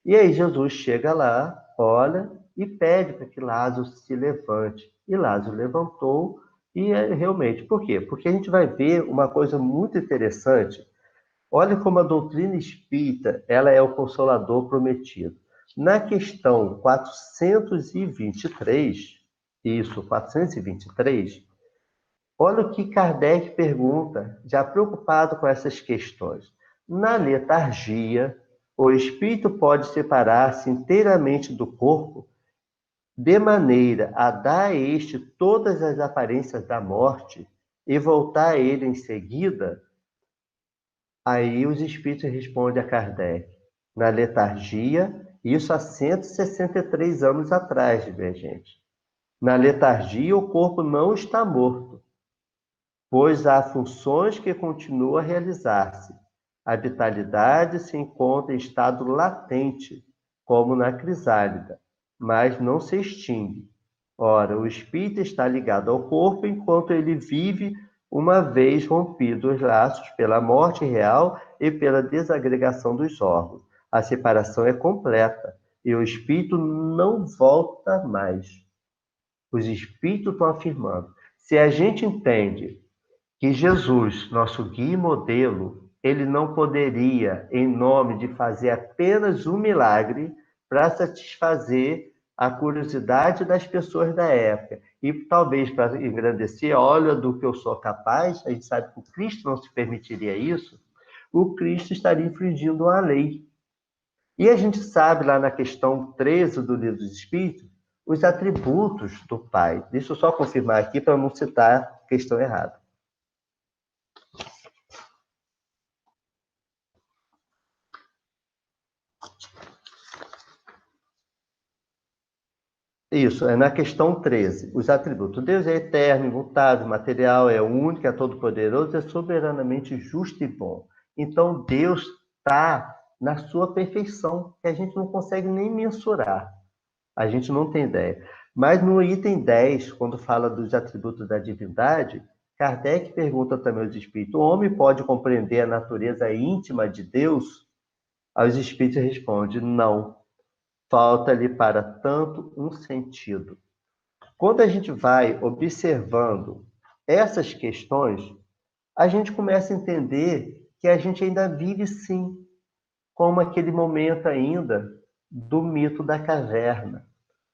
E aí Jesus chega lá, olha e pede para que Lázaro se levante. E Lázaro levantou e realmente, por quê? Porque a gente vai ver uma coisa muito interessante. Olha como a doutrina espírita, ela é o consolador prometido. Na questão 423, isso, 423, olha o que Kardec pergunta, já preocupado com essas questões. Na letargia, o espírito pode separar-se inteiramente do corpo, de maneira a dar a este todas as aparências da morte e voltar a ele em seguida? Aí os espíritos respondem a Kardec. Na letargia, isso há 163 anos atrás, minha gente. Na letargia, o corpo não está morto, pois há funções que continuam a realizar-se. A vitalidade se encontra em estado latente, como na crisálida, mas não se extingue. Ora, o espírito está ligado ao corpo enquanto ele vive, uma vez rompidos os laços pela morte real e pela desagregação dos órgãos. A separação é completa e o espírito não volta mais. Os espíritos estão afirmando. Se a gente entende que Jesus, nosso guia e modelo, ele não poderia, em nome de fazer apenas um milagre, para satisfazer a curiosidade das pessoas da época e talvez para engrandecer, olha do que eu sou capaz, a gente sabe que o Cristo não se permitiria isso, o Cristo estaria infringindo a lei. E a gente sabe lá na questão 13 do Livro dos Espíritos, os atributos do Pai. Deixa eu só confirmar aqui para não citar a questão errada. Isso, é na questão 13. Os atributos. Deus é eterno, imutável, material, é único, é todo-poderoso, é soberanamente justo e bom. Então, Deus está na sua perfeição, que a gente não consegue nem mensurar. A gente não tem ideia. Mas no item 10, quando fala dos atributos da divindade, Kardec pergunta também aos espíritos: o homem pode compreender a natureza íntima de Deus? Aí os espíritos respondem: não. Falta-lhe para tanto um sentido. Quando a gente vai observando essas questões, a gente começa a entender que a gente ainda vive sim, como aquele momento ainda do mito da caverna.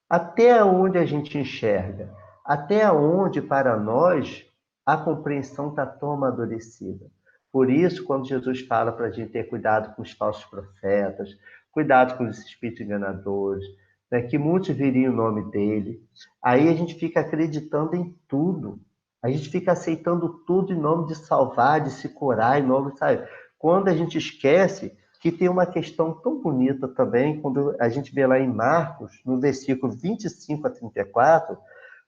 Até onde a gente enxerga, até onde para nós a compreensão está tão amadurecida. Por isso, quando Jesus fala para a gente ter cuidado com os falsos profetas, cuidado com os espíritos enganadores, né, que muitos viriam o nome dele, aí a gente fica acreditando em tudo. A gente fica aceitando tudo em nome de salvar, de se curar, em nome, sabe? Quando a gente esquece que tem uma questão tão bonita também, quando a gente vê lá em Marcos, no versículo 25 a 34,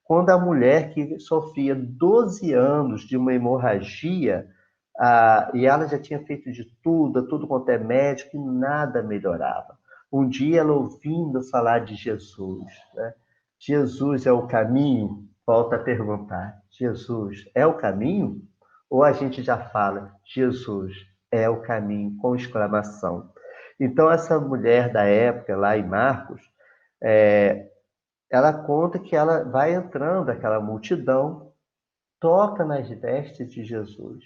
quando a mulher que sofria 12 anos de uma hemorragia, e ela já tinha feito de tudo quanto é médico, e nada melhorava. Um dia ela ouvindo falar de Jesus, né? Jesus é o caminho? Volta a perguntar, Jesus é o caminho? Ou a gente já fala, Jesus é o caminho, com exclamação. Então, essa mulher da época, lá em Marcos, ela conta que ela vai entrando, aquela multidão, toca nas vestes de Jesus.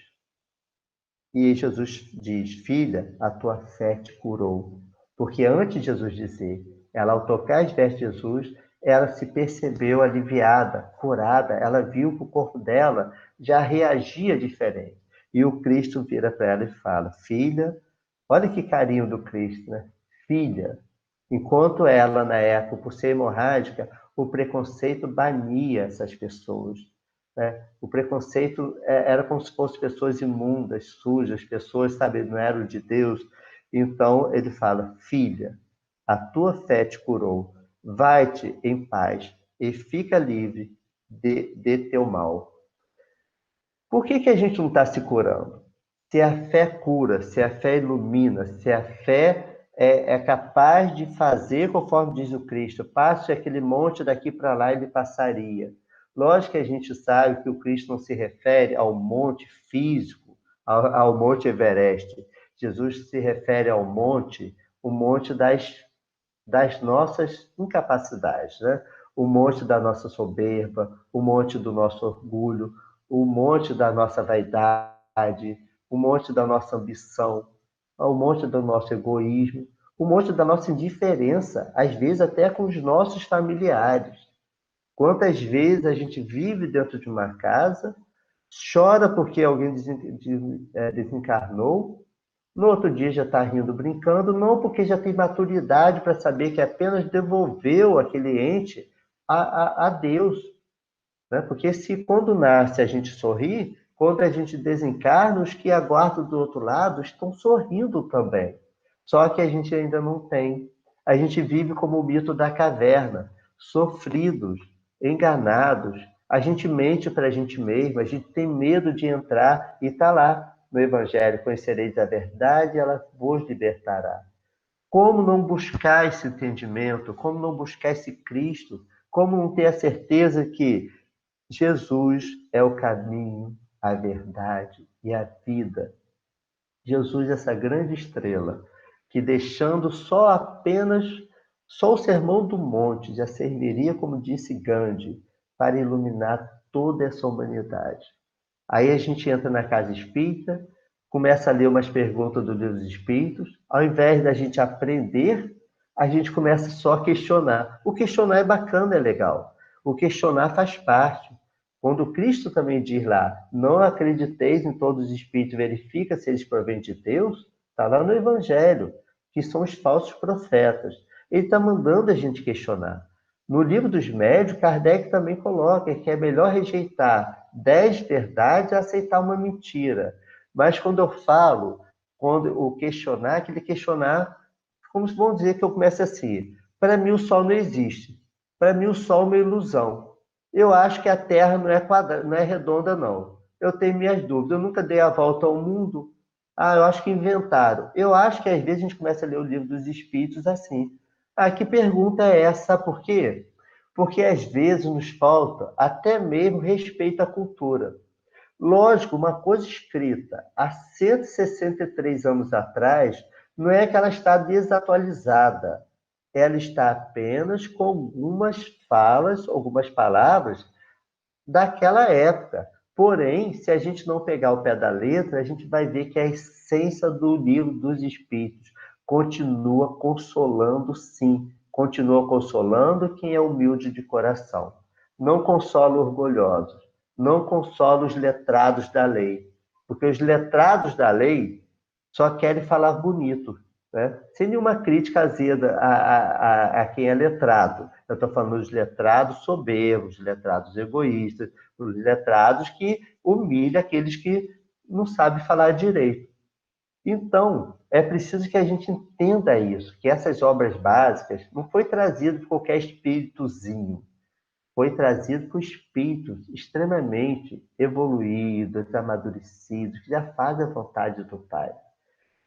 E Jesus diz: filha, a tua fé te curou. Porque antes de Jesus dizer, ela ao tocar as vestes de Jesus, ela se percebeu aliviada, curada, ela viu que o corpo dela já reagia diferente. E o Cristo vira para ela e fala: filha, olha que carinho do Cristo, né? Filha. Enquanto ela, na época, por ser hemorrágica, o preconceito bania essas pessoas, né? O preconceito era como se fossem pessoas imundas, sujas, pessoas, sabe, não eram de Deus. Então ele fala: filha, a tua fé te curou, vai-te em paz e fica livre de teu mal. Por que a gente não está se curando? Se a fé cura, se a fé ilumina, se a fé é capaz de fazer conforme diz o Cristo, passe aquele monte daqui para lá e ele passaria. Lógico que a gente sabe que o Cristo não se refere ao monte físico, ao Monte Everest. Jesus se refere ao monte, o monte das nossas incapacidades, né? O monte da nossa soberba, o monte do nosso orgulho, o monte da nossa vaidade, o monte da nossa ambição, o monte do nosso egoísmo, o monte da nossa indiferença, às vezes até com os nossos familiares. Quantas vezes a gente vive dentro de uma casa, chora porque alguém desencarnou, no outro dia já está rindo, brincando, não porque já tem maturidade para saber que apenas devolveu aquele ente a Deus. Né? Porque se quando nasce a gente sorri, quando a gente desencarna, os que aguardam do outro lado estão sorrindo também. Só que a gente ainda não tem. A gente vive como o mito da caverna, sofridos, enganados. A gente mente para a gente mesmo, a gente tem medo de entrar e está lá no Evangelho: conhecereis a verdade, ela vos libertará. Como não buscar esse entendimento? Como não buscar esse Cristo? Como não ter a certeza que Jesus é o caminho, a verdade e a vida? Jesus, essa grande estrela, que deixando só o Sermão do Monte já serviria, como disse Gandhi, para iluminar toda essa humanidade. Aí a gente entra na casa espírita, começa a ler umas perguntas do Livro dos Espíritos, ao invés da gente aprender, a gente começa só a questionar. O questionar é bacana, é legal. O questionar faz parte. Quando Cristo também diz lá: não acrediteis em todos os espíritos, verifica se eles provêm de Deus, está lá no Evangelho, que são os falsos profetas. Ele está mandando a gente questionar. No Livro dos Médiuns, Kardec também coloca que é melhor rejeitar 10 verdades a aceitar uma mentira. Mas quando eu falo, quando o questionar, aquele questionar, como vão dizer que eu comece assim: para mim o Sol não existe. Para mim o Sol é uma ilusão. Eu acho que a Terra não é quadrada, não é redonda, não. Eu tenho minhas dúvidas. Eu nunca dei a volta ao mundo. Eu acho que inventaram. Eu acho que às vezes a gente começa a ler o Livro dos Espíritos assim. Que pergunta é essa? Sabe por quê? Porque às vezes nos falta até mesmo respeito à cultura. Lógico, uma coisa escrita há 163 anos atrás não é que ela está desatualizada. Ela está apenas com algumas falas, algumas palavras daquela época. Porém, se a gente não pegar o pé da letra, a gente vai ver que a essência do Livro dos Espíritos continua consolando, sim. Continua consolando quem é humilde de coração. Não consola orgulhosos. Não consola os letrados da lei. Porque os letrados da lei só querem falar bonito, né? Sem nenhuma crítica azeda a quem é letrado. Eu estou falando dos letrados soberbos, letrados egoístas, os letrados que humilham aqueles que não sabem falar direito. Então, é preciso que a gente entenda isso, que essas obras básicas não foi trazido por qualquer espíritozinho, foi trazido por espíritos extremamente evoluídos, amadurecidos, que já fazem a vontade do Pai.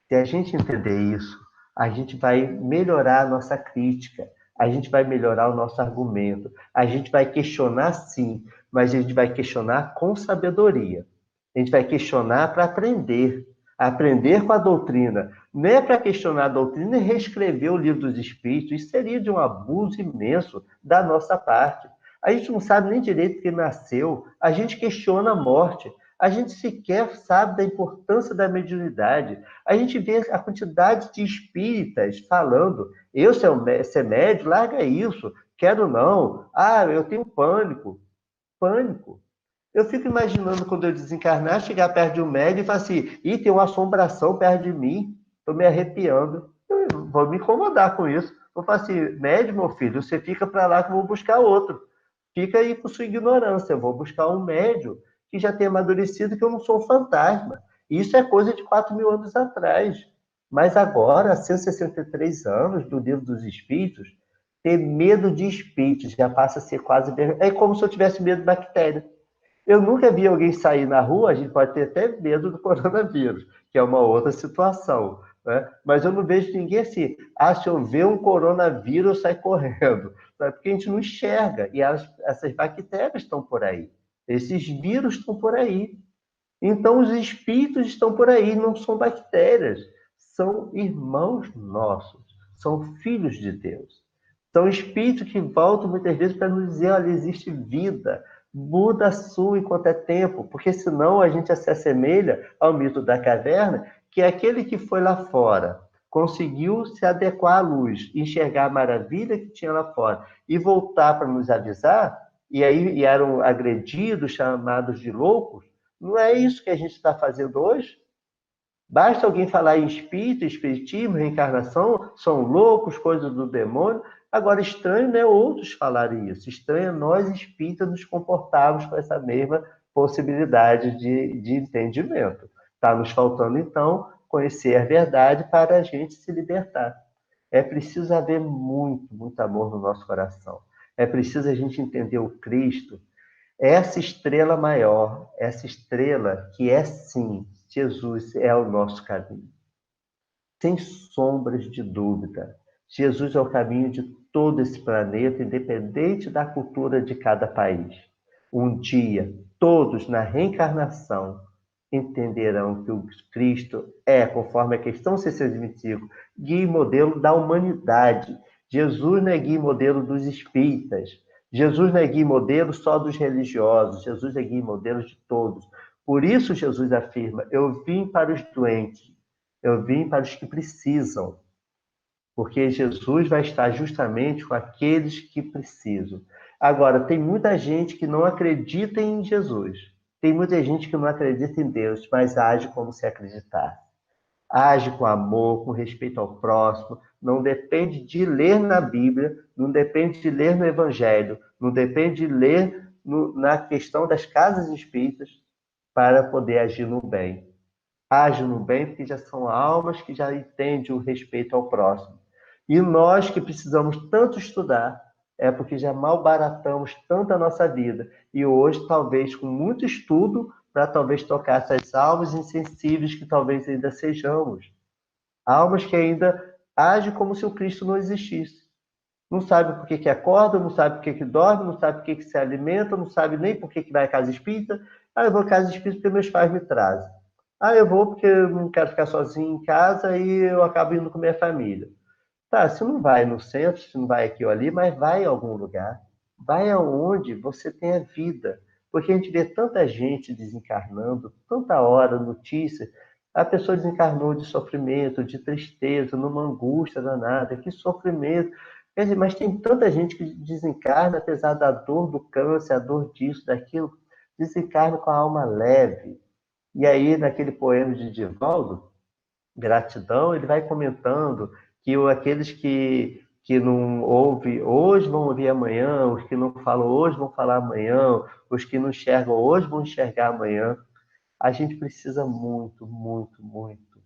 Se a gente entender isso, a gente vai melhorar a nossa crítica, a gente vai melhorar o nosso argumento, a gente vai questionar sim, mas a gente vai questionar com sabedoria. A gente vai questionar para aprender com a doutrina. Não é para questionar a doutrina e reescrever o Livro dos Espíritos. Isso seria de um abuso imenso da nossa parte. A gente não sabe nem direito que nasceu, a gente questiona a morte, a gente sequer sabe da importância da mediunidade. A gente vê a quantidade de espíritas falando: eu ser médium, larga isso, quero não, eu tenho pânico. Pânico. Eu fico imaginando quando eu desencarnar, chegar perto de um médium e falar assim: tem uma assombração perto de mim, estou me arrepiando. Eu vou me incomodar com isso. Vou falar assim: médium, meu filho, você fica para lá que eu vou buscar outro. Fica aí com sua ignorância, eu vou buscar um médium que já tenha amadurecido, que eu não sou um fantasma. Isso é coisa de 4.000 anos atrás. Mas agora, há 163 anos do Livro dos Espíritos, ter medo de espíritos já passa a ser quase... É como se eu tivesse medo de bactéria. Eu nunca vi alguém sair na rua, a gente pode ter até medo do coronavírus, que é uma outra situação, né? Mas eu não vejo ninguém assim, se eu ver um coronavírus, eu saio correndo, né? Porque a gente não enxerga, e essas bactérias estão por aí, esses vírus estão por aí. Então, os espíritos estão por aí, não são bactérias, são irmãos nossos, são filhos de Deus. São espíritos que voltam muitas vezes para nos dizer: olha, existe vida, muda a sua enquanto é tempo, porque senão a gente se assemelha ao mito da caverna, que é aquele que foi lá fora, conseguiu se adequar à luz, enxergar a maravilha que tinha lá fora e voltar para nos avisar, e eram agredidos, chamados de loucos. Não é isso que a gente está fazendo hoje? Basta alguém falar em espírito, espiritismo, reencarnação, são loucos, coisas do demônio. Agora, estranho não é outros falarem isso. Estranho é nós, espíritas, nos comportarmos com essa mesma possibilidade de entendimento. Está nos faltando, então, conhecer a verdade para a gente se libertar. É preciso haver muito, muito amor no nosso coração. É preciso a gente entender o Cristo, essa estrela maior, essa estrela que é sim, Jesus é o nosso caminho. Sem sombras de dúvida. Jesus é o caminho de todo esse planeta, independente da cultura de cada país. Um dia, todos na reencarnação entenderão que o Cristo é, conforme a questão 625, guia e modelo da humanidade. Jesus não é guia e modelo dos espíritas. Jesus não é guia e modelo só dos religiosos. Jesus é guia e modelo de todos. Por isso Jesus afirma: eu vim para os doentes, eu vim para os que precisam, porque Jesus vai estar justamente com aqueles que precisam. Agora, tem muita gente que não acredita em Jesus. Tem muita gente que não acredita em Deus, mas age como se acreditar. Age com amor, com respeito ao próximo. Não depende de ler na Bíblia, não depende de ler no Evangelho, não depende de ler na questão das casas espíritas para poder agir no bem. Age no bem porque já são almas que já entendem o respeito ao próximo. E nós que precisamos tanto estudar, é porque já malbaratamos tanto a nossa vida. E hoje, talvez, com muito estudo, para talvez tocar essas almas insensíveis que talvez ainda sejamos. Almas que ainda agem como se o Cristo não existisse. Não sabe por que acorda, não sabe por que dorme, não sabe por que se alimenta, não sabe nem por que vai à casa espírita. Eu vou à casa espírita porque meus pais me trazem. Eu vou porque eu não quero ficar sozinho em casa e eu acabo indo com minha família. Tá, você não vai no centro, você não vai aqui ou ali, mas vai em algum lugar. Vai aonde você tem a vida. Porque a gente vê tanta gente desencarnando, tanta hora, notícia. A pessoa desencarnou de sofrimento, de tristeza, numa angústia danada. Que sofrimento. Quer dizer, mas tem tanta gente que desencarna, apesar da dor do câncer, a dor disso, daquilo, desencarna com a alma leve. E aí, naquele poema de Divaldo, Gratidão, ele vai comentando que aqueles que não ouvem hoje vão ouvir amanhã, os que não falam hoje vão falar amanhã, os que não enxergam hoje vão enxergar amanhã. A gente precisa muito, muito, muito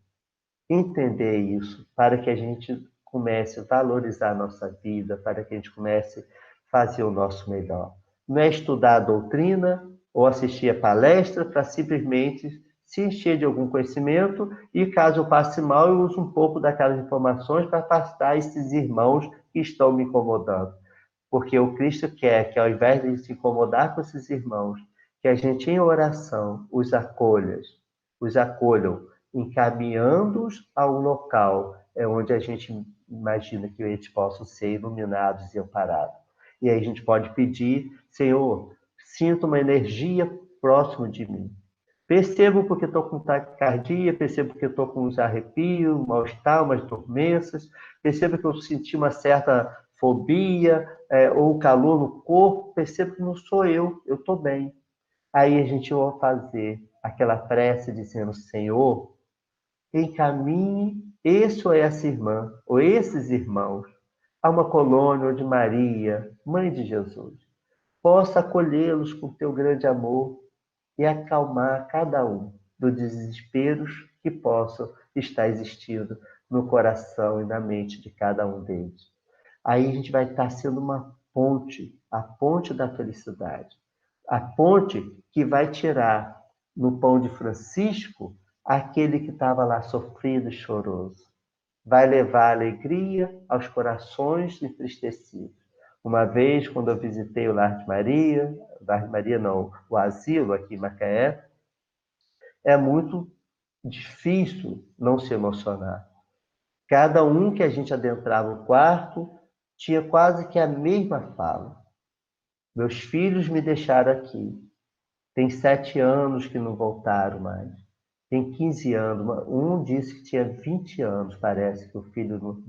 entender isso para que a gente comece a valorizar a nossa vida, para que a gente comece a fazer o nosso melhor. Não é estudar a doutrina ou assistir a palestra para simplesmente se encher de algum conhecimento e, caso eu passe mal, eu uso um pouco daquelas informações para afastar esses irmãos que estão me incomodando. Porque o Cristo quer que, ao invés de se incomodar com esses irmãos, que a gente, em oração, os acolham, encaminhando-os ao local onde a gente imagina que eles possam ser iluminados e amparados. E aí a gente pode pedir: Senhor, sinto uma energia próximo de mim. Percebo porque estou com taquicardia, percebo que estou com uns arrepios, um mal-estar, umas dormências, percebo que eu senti uma certa fobia, ou calor no corpo, percebo que não sou eu estou bem. Aí a gente vai fazer aquela prece dizendo: Senhor, encaminhe esse ou essa irmã, ou esses irmãos, a uma colônia onde Maria, Mãe de Jesus, possa acolhê-los com teu grande amor e acalmar cada um dos desesperos que possam está existindo no coração e na mente de cada um deles. Aí a gente vai estar sendo uma ponte, a ponte da felicidade. A ponte que vai tirar no pão de Francisco aquele que estava lá sofrido e choroso. Vai levar alegria aos corações entristecidos. Uma vez, quando eu visitei o Lar de Maria não, o asilo aqui em Macaé, é muito difícil não se emocionar. Cada um que a gente adentrava o quarto tinha quase que a mesma fala. Meus filhos me deixaram aqui. Tem 7 anos que não voltaram mais. Tem 15 anos. Um disse que tinha 20 anos, parece, que o filho não...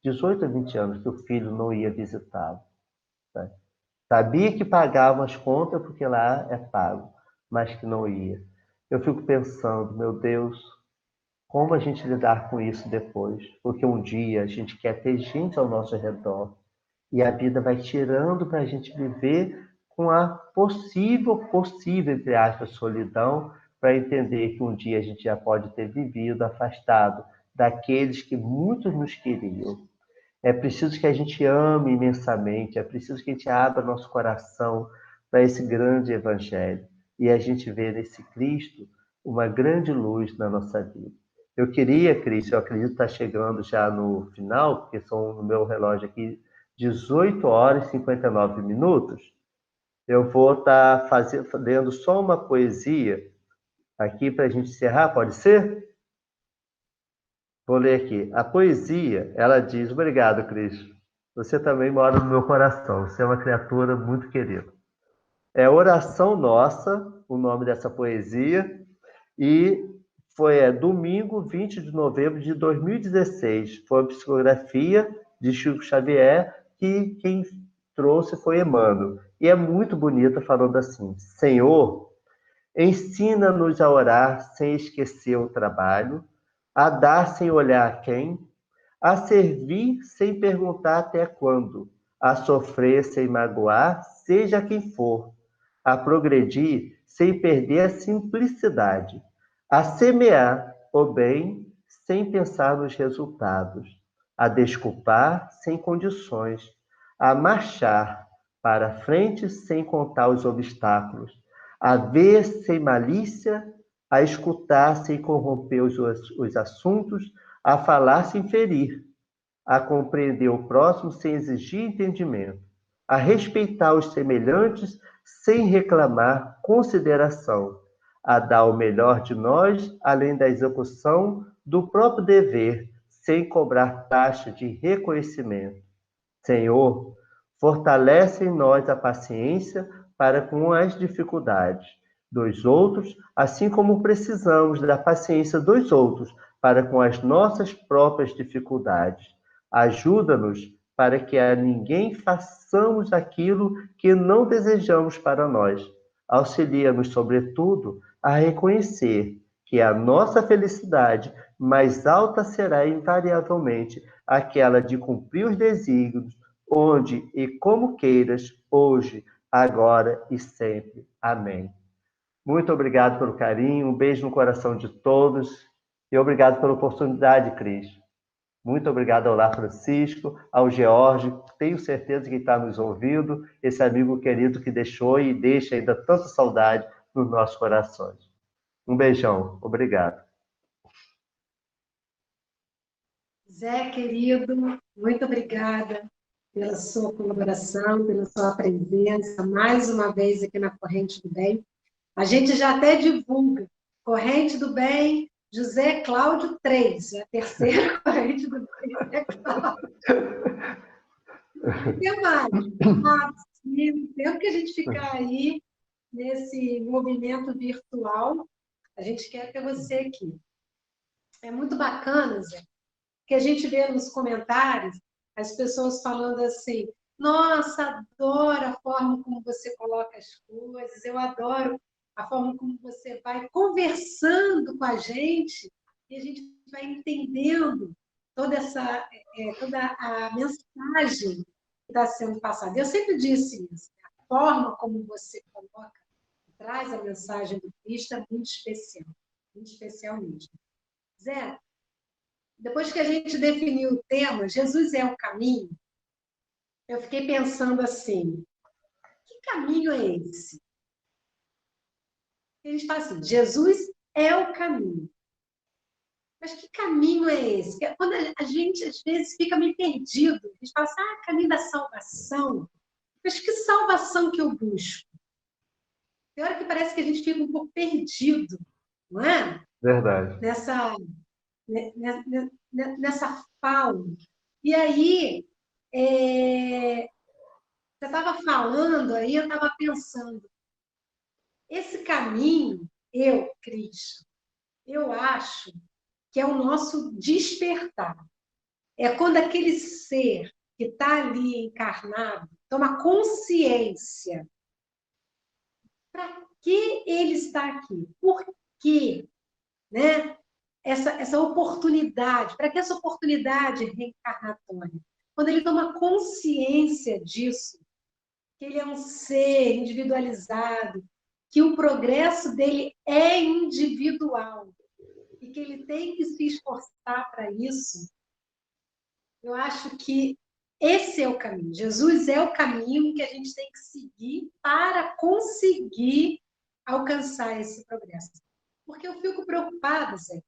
18 a 20 anos que o filho não ia visitá-lo. Sabia que pagava as contas, porque lá é pago, mas que não ia. Eu fico pensando, meu Deus, como a gente lidar com isso depois? Porque um dia a gente quer ter gente ao nosso redor e a vida vai tirando para a gente viver com a possível, entre aspas, solidão, para entender que um dia a gente já pode ter vivido afastado daqueles que muitos nos queriam. É preciso que a gente ame imensamente, é preciso que a gente abra nosso coração para esse grande evangelho e a gente vê nesse Cristo uma grande luz na nossa vida. Eu queria, Cristo, eu acredito que está chegando já no final, porque são no meu relógio aqui 18 horas e 59 minutos. Eu vou estar lendo só uma poesia aqui para a gente encerrar, pode ser? Vou ler aqui. A poesia, ela diz: obrigado, Cristo. Você também mora no meu coração. Você é uma criatura muito querida. É Oração Nossa, o nome dessa poesia, e foi domingo, 20 de novembro de 2016. Foi uma psicografia de Chico Xavier, que quem trouxe foi Emmanuel. E é muito bonita, falando assim: Senhor, ensina-nos a orar sem esquecer o trabalho, a dar sem olhar a quem, a servir sem perguntar até quando, a sofrer sem magoar, seja quem for, a progredir sem perder a simplicidade, a semear o bem sem pensar nos resultados, a desculpar sem condições, a marchar para frente sem contar os obstáculos, a ver sem malícia, a escutar sem corromper os assuntos, a falar sem ferir, a compreender o próximo sem exigir entendimento, a respeitar os semelhantes sem reclamar consideração, a dar o melhor de nós, além da execução do próprio dever, sem cobrar taxa de reconhecimento. Senhor, fortalece em nós a paciência para com as dificuldades dos outros, assim como precisamos da paciência dos outros para com as nossas próprias dificuldades. Ajuda-nos para que a ninguém façamos aquilo que não desejamos para nós. Auxilia-nos, sobretudo, a reconhecer que a nossa felicidade mais alta será invariavelmente aquela de cumprir os desígnios, onde e como queiras, hoje, agora e sempre. Amém. Muito obrigado pelo carinho, um beijo no coração de todos e obrigado pela oportunidade, Cris. Muito obrigado ao Lar Francisco, ao George, tenho certeza que está nos ouvindo, esse amigo querido que deixou e deixa ainda tanta saudade nos nossos corações. Um beijão, obrigado. Zé, querido, muito obrigada pela sua colaboração, pela sua presença, mais uma vez aqui na Corrente do Bem. A gente já até divulga. Corrente do Bem, José Cláudio 3, a terceira Corrente do Bem, José Cláudio. O que mais? O tempo que a gente ficar aí nesse movimento virtual, a gente quer ter você aqui. É muito bacana, Zé, que a gente vê nos comentários as pessoas falando assim: nossa, adoro a forma como você coloca as coisas, eu adoro a forma como você vai conversando com a gente e a gente vai entendendo toda a mensagem que está sendo passada. Eu sempre disse isso, a forma como você coloca, traz a mensagem do Cristo é muito especial mesmo. Zé, depois que a gente definiu o tema, Jesus é o caminho, eu fiquei pensando assim, que caminho é esse? Eles falam assim, Jesus é o caminho. Mas que caminho é esse? Porque quando a gente, às vezes, fica meio perdido. A gente fala assim, caminho da salvação. Mas que salvação que eu busco? Tem hora que parece que a gente fica um pouco perdido, não é? Verdade. Nessa fala. E aí, você estava falando, aí eu estava pensando, esse caminho, Cristo, eu acho que é o nosso despertar. É quando aquele ser que está ali encarnado toma consciência. Para que ele está aqui? Por quê? Né? Essa oportunidade, para que essa oportunidade reencarnatória? Quando ele toma consciência disso, que ele é um ser individualizado, que o progresso dele é individual e que ele tem que se esforçar para isso, eu acho que esse é o caminho. Jesus é o caminho que a gente tem que seguir para conseguir alcançar esse progresso. Porque eu fico preocupada, Zé,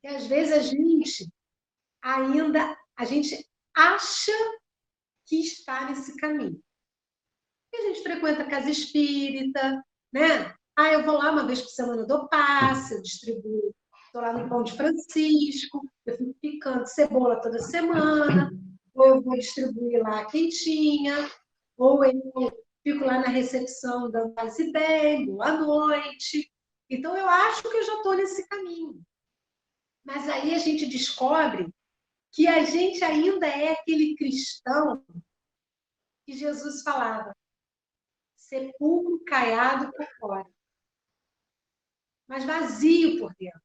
que às vezes a gente acha que está nesse caminho. E a gente frequenta a casa espírita, né? Eu vou lá uma vez por semana, eu dou passe, eu distribuo, estou lá no Pão de Francisco, eu fico picando cebola toda semana, ou eu vou distribuir lá a quentinha, ou eu fico lá na recepção dando paz e bem, boa noite. Então, eu acho que eu já estou nesse caminho. Mas aí a gente descobre que a gente ainda é aquele cristão que Jesus falava, sepulcro caiado por fora, mas vazio por dentro.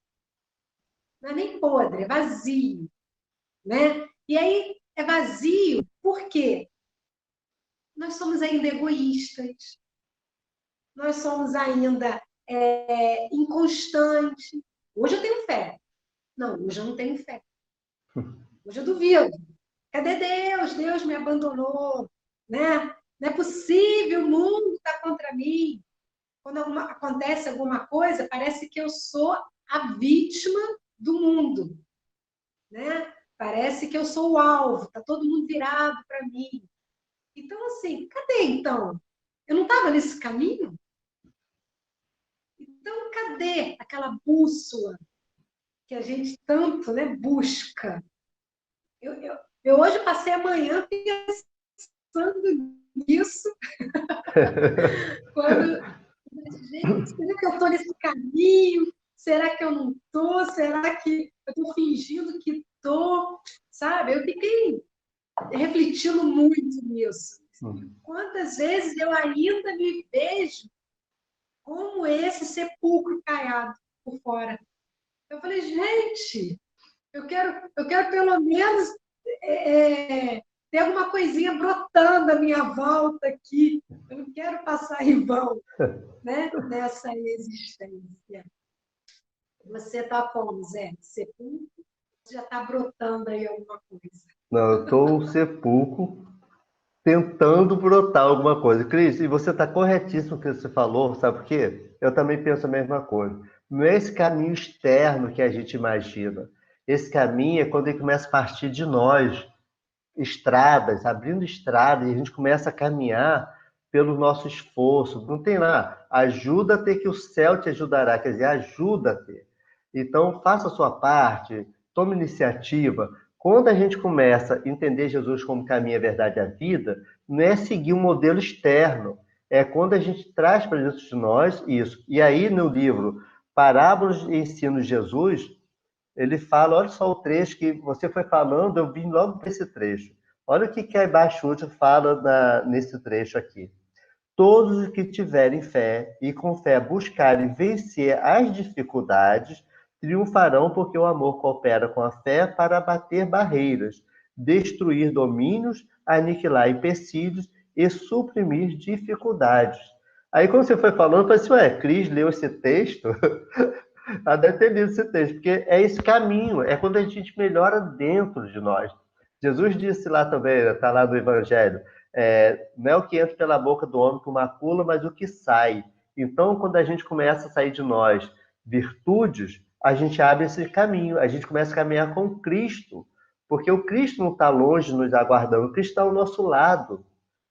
Não é nem podre, é vazio. Né? E aí é vazio por quê? Nós somos ainda egoístas, nós somos ainda inconstantes. Hoje eu tenho fé. Não, hoje eu não tenho fé. Hoje eu duvido. Cadê Deus? Deus me abandonou. Né? Não é possível, o mundo está contra mim. Quando acontece alguma coisa, parece que eu sou a vítima do mundo. Né? Parece que eu sou o alvo, está todo mundo virado para mim. Então, assim, cadê então? Eu não estava nesse caminho? Então, cadê aquela bússola que a gente tanto, né, busca? Eu hoje passei a manhã pensando nisso. Gente, será que eu estou nesse caminho? Será que eu não estou? Será que eu estou fingindo que estou? Sabe? Eu fiquei refletindo muito nisso. Quantas vezes eu ainda me vejo como esse sepulcro caiado por fora? Eu falei, gente, eu quero pelo menos ter alguma coisinha brotando à minha volta aqui. Eu não quero passar em vão, né, nessa existência. Você está como, Zé? Sepulcro? Já está brotando aí alguma coisa? Não, eu estou um sepulcro tentando brotar alguma coisa. Cris, e você está corretíssimo no que você falou, sabe por quê? Eu também penso a mesma coisa. Não é esse caminho externo que a gente imagina. Esse caminho é quando ele começa a partir de nós, estradas, abrindo estrada, e a gente começa a caminhar pelo nosso esforço. Não tem lá, ajuda a ter que o céu te ajudará, quer dizer, ajuda a ter. Então, faça a sua parte, tome iniciativa. Quando a gente começa a entender Jesus como caminho, a verdade e a vida, não é seguir um modelo externo, é quando a gente traz para dentro de nós isso. E aí, no livro Parábolas e Ensinos de Jesus, ele fala, olha só o trecho que você foi falando, eu vim logo para esse trecho. Olha o que a Ibaixútia fala nesse trecho aqui. Todos os que tiverem fé e com fé buscarem vencer as dificuldades, triunfarão porque o amor coopera com a fé para abater barreiras, destruir domínios, aniquilar empecilhos e suprimir dificuldades. Aí quando você foi falando, eu falei assim, Cris leu esse texto Ela deve ter lido esse texto, porque é esse caminho, é quando a gente melhora dentro de nós. Jesus disse lá também, está lá no Evangelho, não é o que entra pela boca do homem que o macula, mas o que sai. Então, quando a gente começa a sair de nós virtudes, a gente abre esse caminho, a gente começa a caminhar com Cristo, porque o Cristo não está longe nos aguardando, o Cristo está ao nosso lado.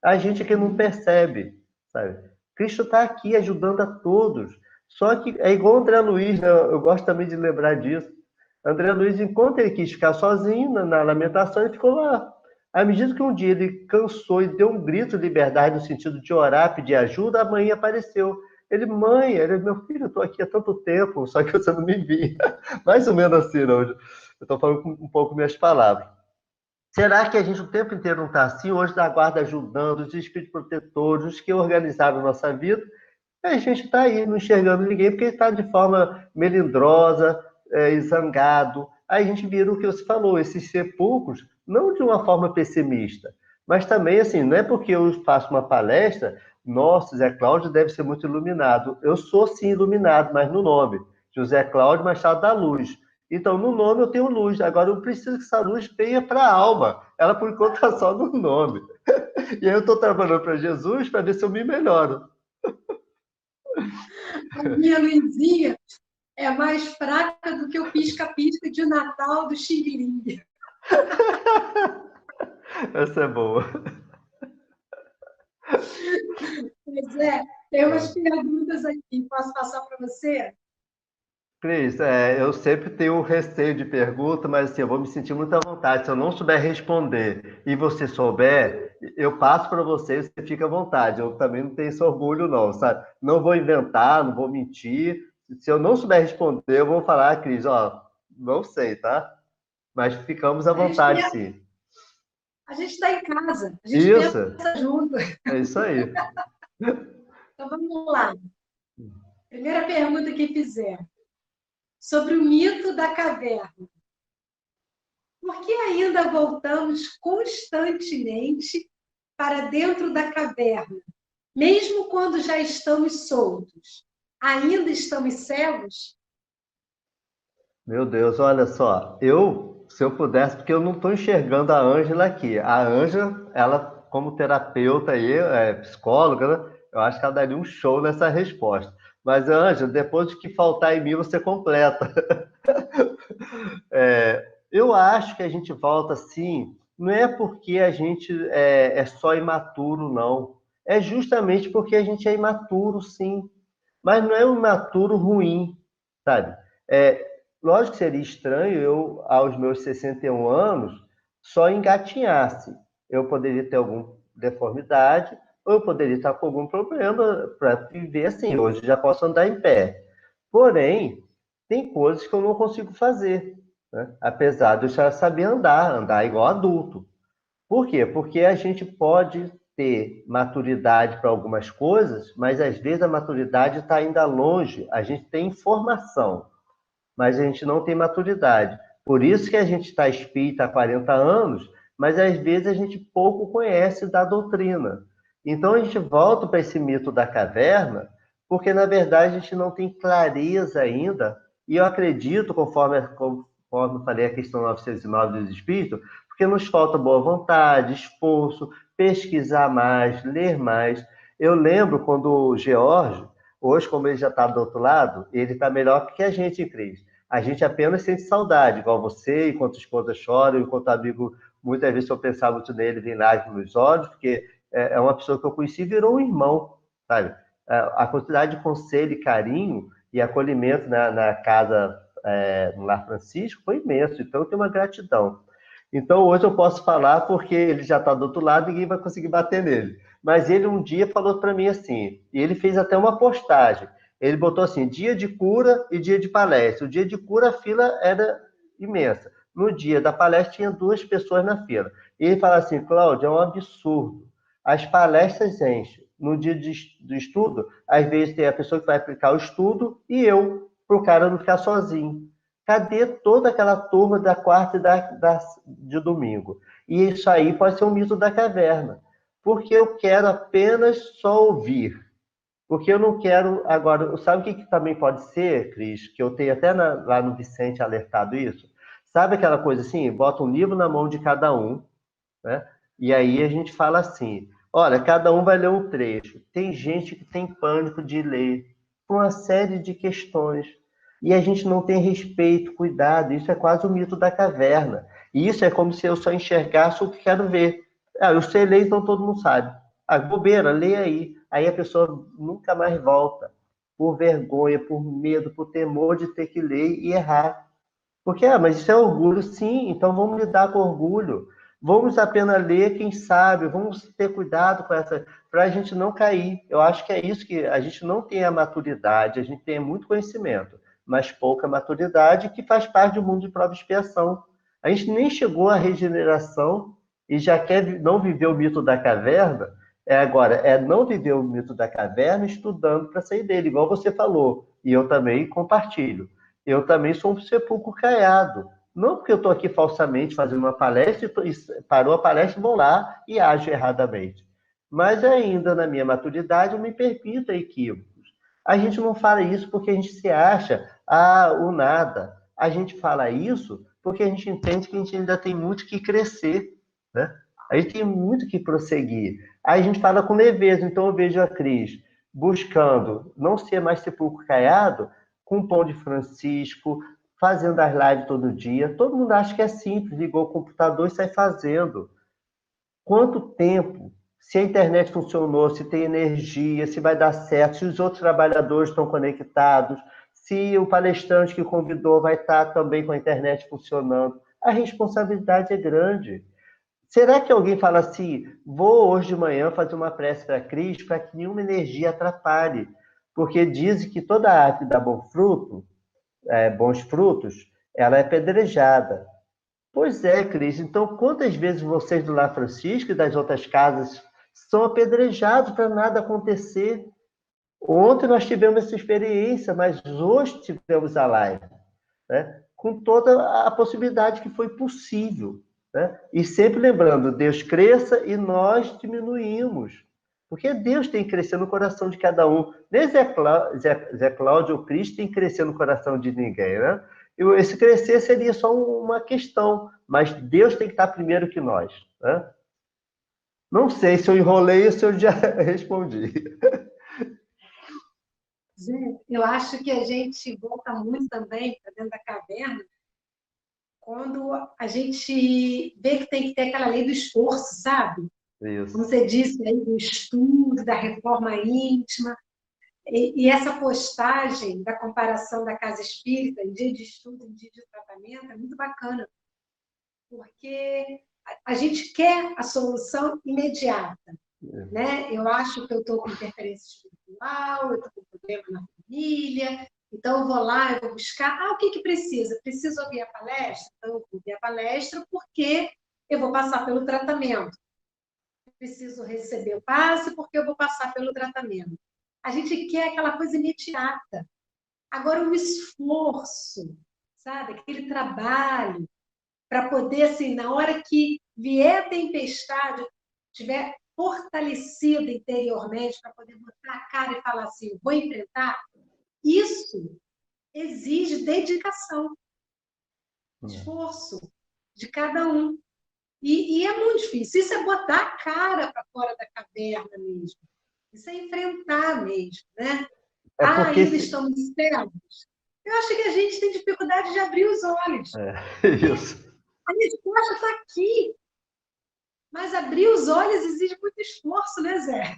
A gente que não percebe, sabe? Cristo está aqui ajudando a todos. Só que é igual o André Luiz, né? Eu gosto também de lembrar disso. André Luiz, enquanto ele quis ficar sozinho na lamentação, ele ficou lá. À medida que um dia ele cansou e deu um grito de liberdade no sentido de orar, pedir ajuda, a mãe apareceu. Ele, meu filho, eu estou aqui há tanto tempo, só que você não me via. Mais ou menos assim, não. Eu estou falando um pouco minhas palavras. Será que a gente o tempo inteiro não está assim? Hoje da guarda ajudando, os espíritos protetores, os que organizaram a nossa vida, a gente está aí não enxergando ninguém porque está de forma melindrosa, zangado. Aí a gente vira o que você falou, esses sepulcros, não de uma forma pessimista, mas também assim, não é porque eu faço uma palestra, nossa, Zé Cláudio deve ser muito iluminado. Eu sou sim iluminado, mas no nome, José Cláudio Machado da Luz. Então, no nome eu tenho luz. Agora, eu preciso que essa luz venha para a alma. Ela, por enquanto, está só no nome. E aí eu estou trabalhando para Jesus para ver se eu me melhoro. A minha luzinha é mais fraca do que o pisca-pisca de Natal do Xing Ling. Essa é boa. Pois é, tem umas perguntas aqui. Posso passar para você? Cris, eu sempre tenho receio de pergunta, mas assim, eu vou me sentir muito à vontade. Se eu não souber responder e você souber, eu passo para você e você fica à vontade. Eu também não tenho esse orgulho, não, sabe? Não vou inventar, não vou mentir. Se eu não souber responder, eu vou falar, Cris, ó, não sei, tá? Mas ficamos à vontade, sim. A gente está em casa, a gente Isso, pensa junto. é isso aí. Então vamos lá. Primeira pergunta que fizer. Sobre o mito da caverna. Por que ainda voltamos constantemente para dentro da caverna, mesmo quando já estamos soltos? Ainda estamos cegos? Meu Deus, olha só, se eu pudesse, porque eu não estou enxergando a Ângela aqui. A Ângela, ela, como terapeuta aí, psicóloga, né? Eu acho que ela daria um show nessa resposta. Mas, Ângela, depois de que faltar em mim, você completa. Eu acho que a gente volta assim, não é porque a gente é só imaturo, não. É justamente porque a gente é imaturo, sim. Mas não é um imaturo ruim, sabe? Lógico que seria estranho eu, aos meus 61 anos, só engatinhasse. Eu poderia ter alguma deformidade, ou eu poderia estar com algum problema para viver assim. Hoje já posso andar em pé. Porém, tem coisas que eu não consigo fazer, né? Apesar de eu já saber andar igual adulto. Por quê? Porque a gente pode ter maturidade para algumas coisas, mas às vezes a maturidade está ainda longe. A gente tem informação, mas a gente não tem maturidade. Por isso que a gente está espírita há 40 anos, mas às vezes a gente pouco conhece da doutrina. Então a gente volta para esse mito da caverna, porque na verdade a gente não tem clareza ainda, e eu acredito, conforme eu falei a questão 909 dos espíritos, porque nos falta boa vontade, esforço, pesquisar mais, ler mais. Eu lembro quando o George, hoje, como ele já está do outro lado, ele está melhor que a gente, Cris. A gente apenas sente saudade, igual você, enquanto a esposa chora, enquanto amigo, muitas vezes, se eu pensar muito nele, vem lágrimas nos olhos, porque é uma pessoa que eu conheci e virou um irmão, sabe? A quantidade de conselho e carinho e acolhimento na casa, no Lar Francisco, foi imenso. Então, eu tenho uma gratidão. Então, hoje eu posso falar porque ele já está do outro lado e ninguém vai conseguir bater nele. Mas ele um dia falou para mim assim, e ele fez até uma postagem. Ele botou assim, dia de cura e dia de palestra. O dia de cura, a fila era imensa. No dia da palestra, tinha 2 pessoas na fila. E ele fala assim, Cláudio, é um absurdo. As palestras enchem. No dia do estudo, às vezes tem a pessoa que vai aplicar o estudo e eu, para o cara não ficar sozinho. Cadê toda aquela turma da quarta e de domingo? E isso aí pode ser um mito da caverna. Porque eu quero apenas só ouvir. Porque eu não quero... Agora, sabe o que também pode ser, Cris? Que eu tenho até lá no Vicente alertado isso. Sabe aquela coisa assim? Bota um livro na mão de cada um, né? E aí a gente fala assim, olha, cada um vai ler um trecho. Tem gente que tem pânico de ler, por uma série de questões. E a gente não tem respeito, cuidado. Isso é quase o mito da caverna. E isso é como se eu só enxergasse o que quero ver. Ah, eu sei ler, então todo mundo sabe. Ah, bobeira, lê aí. Aí a pessoa nunca mais volta. Por vergonha, por medo, por temor de ter que ler e errar. Porque, mas isso é orgulho, sim, então vamos lidar com orgulho. Vamos apenas ler, quem sabe, vamos ter cuidado com essa, para a gente não cair. Eu acho que é isso que a gente não tem a maturidade, a gente tem muito conhecimento, mas pouca maturidade, que faz parte do mundo de prova e expiação. A gente nem chegou à regeneração e já quer não viver o mito da caverna. Agora, é não viver o mito da caverna estudando para sair dele, igual você falou, e eu também compartilho. Eu também sou um sepulcro caiado. Não porque eu estou aqui falsamente fazendo uma palestra, e parou a palestra, vou lá e ajo erradamente. Mas ainda na minha maturidade eu me permito equívocos. A gente não fala isso porque a gente se acha o nada. A gente fala isso porque a gente entende que a gente ainda tem muito que crescer, né? A gente tem muito que prosseguir. Aí a gente fala com leveza. Então eu vejo a Cris buscando não ser mais sepulcro caiado, com o Pão de Francisco, fazendo as lives todo dia. Todo mundo acha que é simples, ligou o computador e sai fazendo. Quanto tempo? Se a internet funcionou, se tem energia, se vai dar certo, se os outros trabalhadores estão conectados, se o palestrante que convidou vai estar também com a internet funcionando. A responsabilidade é grande. Será que alguém fala assim, vou hoje de manhã fazer uma prece para Cris para que nenhuma energia atrapalhe? Porque dizem que toda arte dá bons frutos, ela é pedrejada. Pois é, Cris. Então, quantas vezes vocês do Lar Francisco e das outras casas são apedrejados para nada acontecer? Ontem nós tivemos essa experiência, mas hoje tivemos a live, né? Com toda a possibilidade que foi possível, né? E sempre lembrando, Deus cresça e nós diminuímos. Porque Deus tem que crescer no coração de cada um. Nem Zé Cláudio ou Cristo tem que crescer no coração de ninguém, né? Esse crescer seria só uma questão, mas Deus tem que estar primeiro que nós, né? Não sei se eu enrolei ou se eu já respondi. Zé, eu acho que a gente volta muito também para dentro da caverna quando a gente vê que tem que ter aquela lei do esforço, sabe? Isso. Como você disse, aí, do estudo, da reforma íntima. E essa postagem da comparação da casa espírita, em dia de estudo, em dia de tratamento, é muito bacana, porque a gente quer a solução imediata, né? Eu acho que eu estou com interferência espiritual, eu estou com problema na família, então eu vou lá, eu vou buscar. O que precisa? Preciso ouvir a palestra? Então eu vou ouvir a palestra porque eu vou passar pelo tratamento. Preciso receber o passe porque eu vou passar pelo tratamento. A gente quer aquela coisa imediata. Agora, o esforço, sabe? Aquele trabalho para poder, assim, na hora que vier a tempestade, estiver fortalecido interiormente para poder botar a cara e falar assim, vou enfrentar, isso exige dedicação, esforço de cada um. E é muito difícil. Isso é botar a cara para fora da caverna mesmo. Isso é enfrentar mesmo, né? Porque Ainda estamos cegos. Eu acho que a gente tem dificuldade de abrir os olhos. Isso. A resposta está aqui. Mas abrir os olhos exige muito esforço, né, Zé?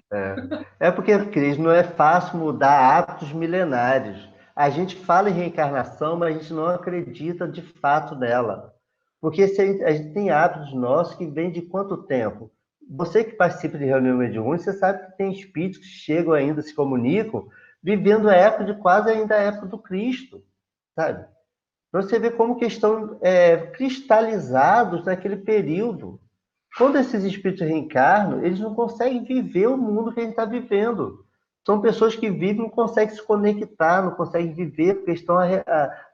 Porque, Cris, não é fácil mudar hábitos milenares. A gente fala em reencarnação, mas a gente não acredita de fato nela. Porque a gente tem hábitos nossos que vêm de quanto tempo? Você que participa de reunião mediúnica, você sabe que tem espíritos que chegam ainda, se comunicam, vivendo a época de quase ainda a época do Cristo, sabe? Para você ver como que estão cristalizados naquele período. Quando esses espíritos reencarnam, eles não conseguem viver o mundo que a gente está vivendo. São pessoas que vivem, não conseguem se conectar, não conseguem viver, porque estão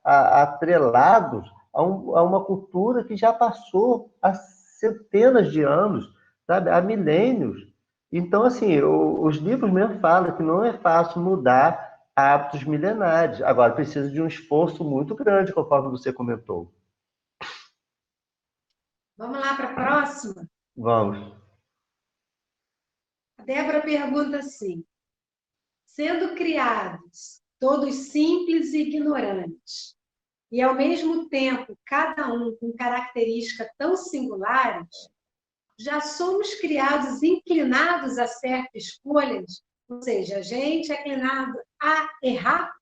atrelados a uma cultura que já passou há centenas de anos, sabe? Há milênios. Então, assim, os livros mesmo falam que não é fácil mudar hábitos milenares. Agora, precisa de um esforço muito grande, conforme você comentou. Vamos lá para a próxima? Vamos. A Débora pergunta assim: sendo criados todos simples e ignorantes, e ao mesmo tempo cada um com características tão singulares, já somos criados inclinados a certas escolhas? Ou seja, a gente é inclinado a errar?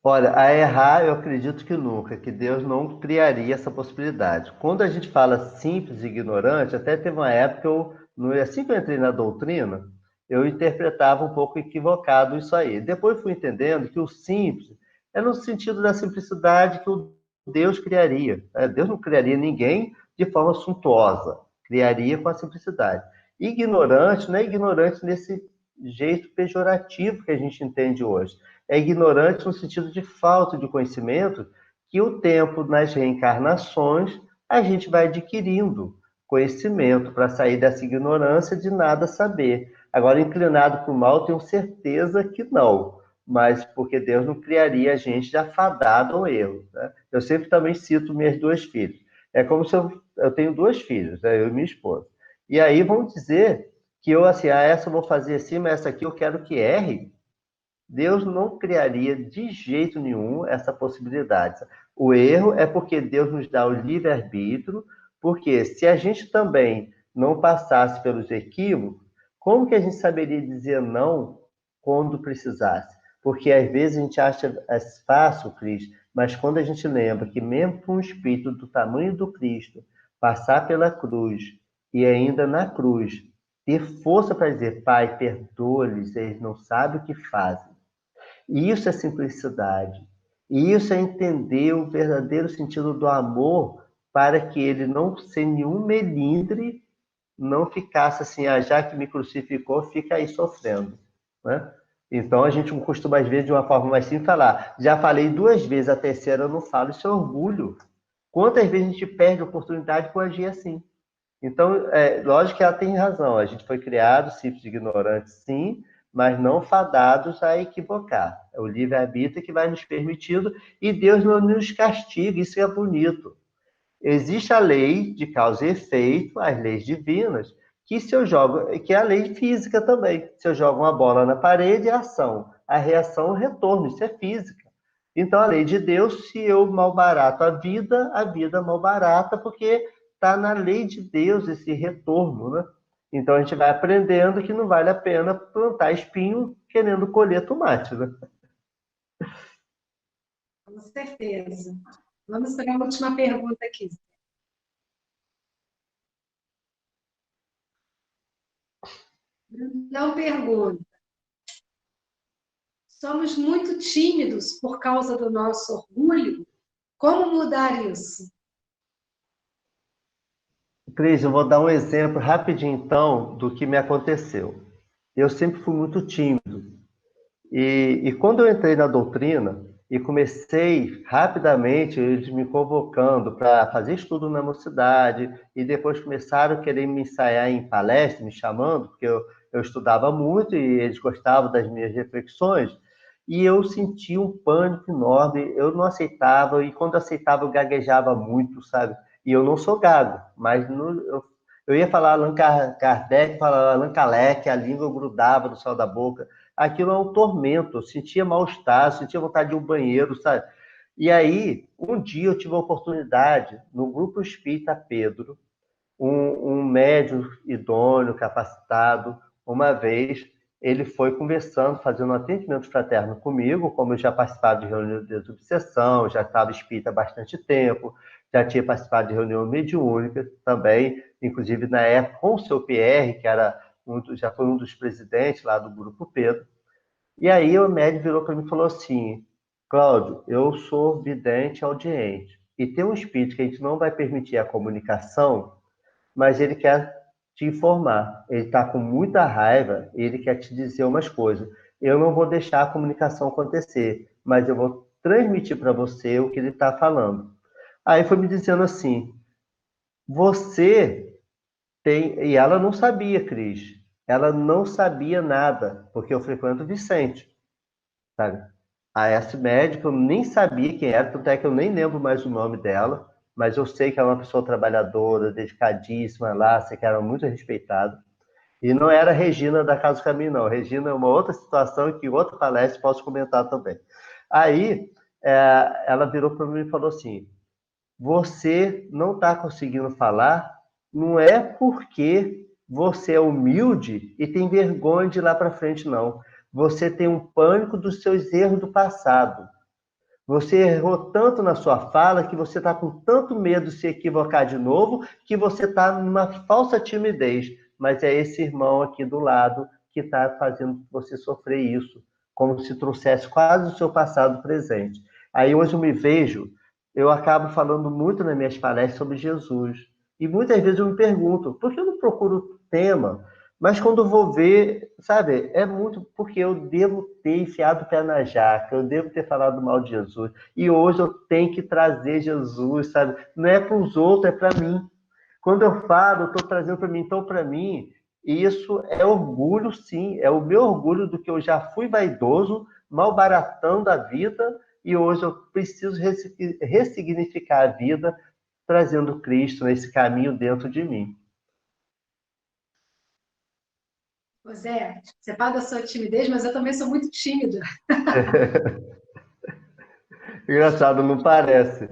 Olha, a errar, eu acredito que nunca, que Deus não criaria essa possibilidade. Quando a gente fala simples e ignorante, até teve uma época que assim que eu entrei na doutrina, eu interpretava um pouco equivocado isso aí. Depois fui entendendo que o simples é no sentido da simplicidade que o Deus criaria, né? Deus não criaria ninguém de forma suntuosa, criaria com a simplicidade. Ignorante não é ignorante nesse jeito pejorativo que a gente entende hoje, é ignorante no sentido de falta de conhecimento, que o tempo nas reencarnações a gente vai adquirindo conhecimento para sair dessa ignorância de nada saber. Agora, inclinado para o mal, tenho certeza que não, mas porque Deus não criaria a gente já fadado ao erro, né? Eu sempre também cito minhas duas filhas. É como se eu tenho duas filhas, né? Eu e minha esposa. E aí vão dizer que eu, assim, essa eu vou fazer assim, mas essa aqui eu quero que erre. Deus não criaria de jeito nenhum essa possibilidade. O erro é porque Deus nos dá o livre-arbítrio, porque se a gente também não passasse pelos equívocos, como que a gente saberia dizer não quando precisasse? Porque às vezes a gente acha fácil, Cris, mas quando a gente lembra que mesmo com um espírito do tamanho do Cristo, passar pela cruz e ainda na cruz, ter força para dizer, Pai, perdoa-lhes, eles não sabem o que fazem. E isso é simplicidade. E isso é entender o verdadeiro sentido do amor para que ele não, sem nenhum melindre, não ficasse assim, já que me crucificou, fica aí sofrendo, né? Então a gente costuma, às vezes, de uma forma mais simples, falar, já falei duas vezes, a terceira eu não falo, isso é orgulho. Quantas vezes a gente perde a oportunidade por agir assim? Então, lógico que ela tem razão. A gente foi criado simples e ignorante, sim, mas não fadados a equivocar. É o livre-arbítrio que vai nos permitindo e Deus não nos castiga. Isso é bonito. Existe a lei de causa e efeito, as leis divinas, que se eu jogo, que é a lei física também. Se eu jogo uma bola na parede, é ação. A reação, o retorno. Isso é física. Então, a lei de Deus, se eu malbarato a vida malbarata, porque está na lei de Deus esse retorno, né? Então, a gente vai aprendendo que não vale a pena plantar espinho querendo colher tomate, né? Com certeza. Vamos para a última pergunta aqui. Não pergunta. Somos muito tímidos por causa do nosso orgulho? Como mudar isso? Cris, eu vou dar um exemplo rapidinho, então, do que me aconteceu. Eu sempre fui muito tímido. E quando eu entrei na doutrina e comecei rapidamente, eles me convocando para fazer estudo na mocidade, e depois começaram a querer me ensaiar em palestra, me chamando, porque eu estudava muito e eles gostavam das minhas reflexões, e eu sentia um pânico enorme, eu não aceitava, e quando aceitava eu gaguejava muito, sabe? E eu não sou gago, mas eu ia falar Allan Kardec, falar Allan Kardec, a língua grudava no céu da boca. Aquilo é um tormento, eu sentia mal-estar, sentia vontade de ir ao banheiro, sabe? E aí, um dia eu tive a oportunidade, no Grupo Espírita Pedro, um médium idôneo, capacitado, uma vez, ele foi conversando, fazendo um atendimento fraterno comigo, como eu já participava de reunião de desobsessão, já estava espírita há bastante tempo, já tinha participado de reunião mediúnica também, inclusive na época com o seu Pierre, que era já foi um dos presidentes lá do Grupo Pedro. E aí o médium virou para mim e falou assim, Cláudio, eu sou vidente audiente, e tem um espírito que a gente não vai permitir a comunicação, mas ele quer te informar. Ele está com muita raiva, ele quer te dizer umas coisas. Eu não vou deixar a comunicação acontecer, mas eu vou transmitir para você o que ele está falando. Aí foi me dizendo assim, você E ela não sabia, Cris. Ela não sabia nada, porque eu frequento o Vicente, sabe? A essa médica eu nem sabia quem era, tanto é que eu nem lembro mais o nome dela, mas eu sei que ela é uma pessoa trabalhadora, dedicadíssima lá, sei que era muito respeitada. E não era a Regina da Casa do Caminho, não. Regina é uma outra situação que em outra palestra posso comentar também. Aí, ela virou para mim e falou assim: você não está conseguindo falar, não é porque você é humilde e tem vergonha de ir lá para frente, não. Você tem um pânico dos seus erros do passado. Você errou tanto na sua fala que você está com tanto medo de se equivocar de novo que você está numa falsa timidez. Mas é esse irmão aqui do lado que está fazendo você sofrer isso, como se trouxesse quase o seu passado presente. Aí hoje eu me vejo, eu acabo falando muito nas minhas palestras sobre Jesus. E muitas vezes eu me pergunto, por que eu não procuro tema? Mas quando eu vou ver, sabe, é muito porque eu devo ter enfiado o pé na jaca, eu devo ter falado mal de Jesus. E hoje eu tenho que trazer Jesus, sabe? Não é para os outros, é para mim. Quando eu falo, eu estou trazendo para mim. Então, para mim, isso é orgulho, sim. É o meu orgulho do que eu já fui vaidoso, malbaratando a vida, e hoje eu preciso ressignificar a vida, trazendo Cristo nesse caminho dentro de mim. Zé, você fala da sua timidez, mas eu também sou muito tímida. Engraçado, não parece.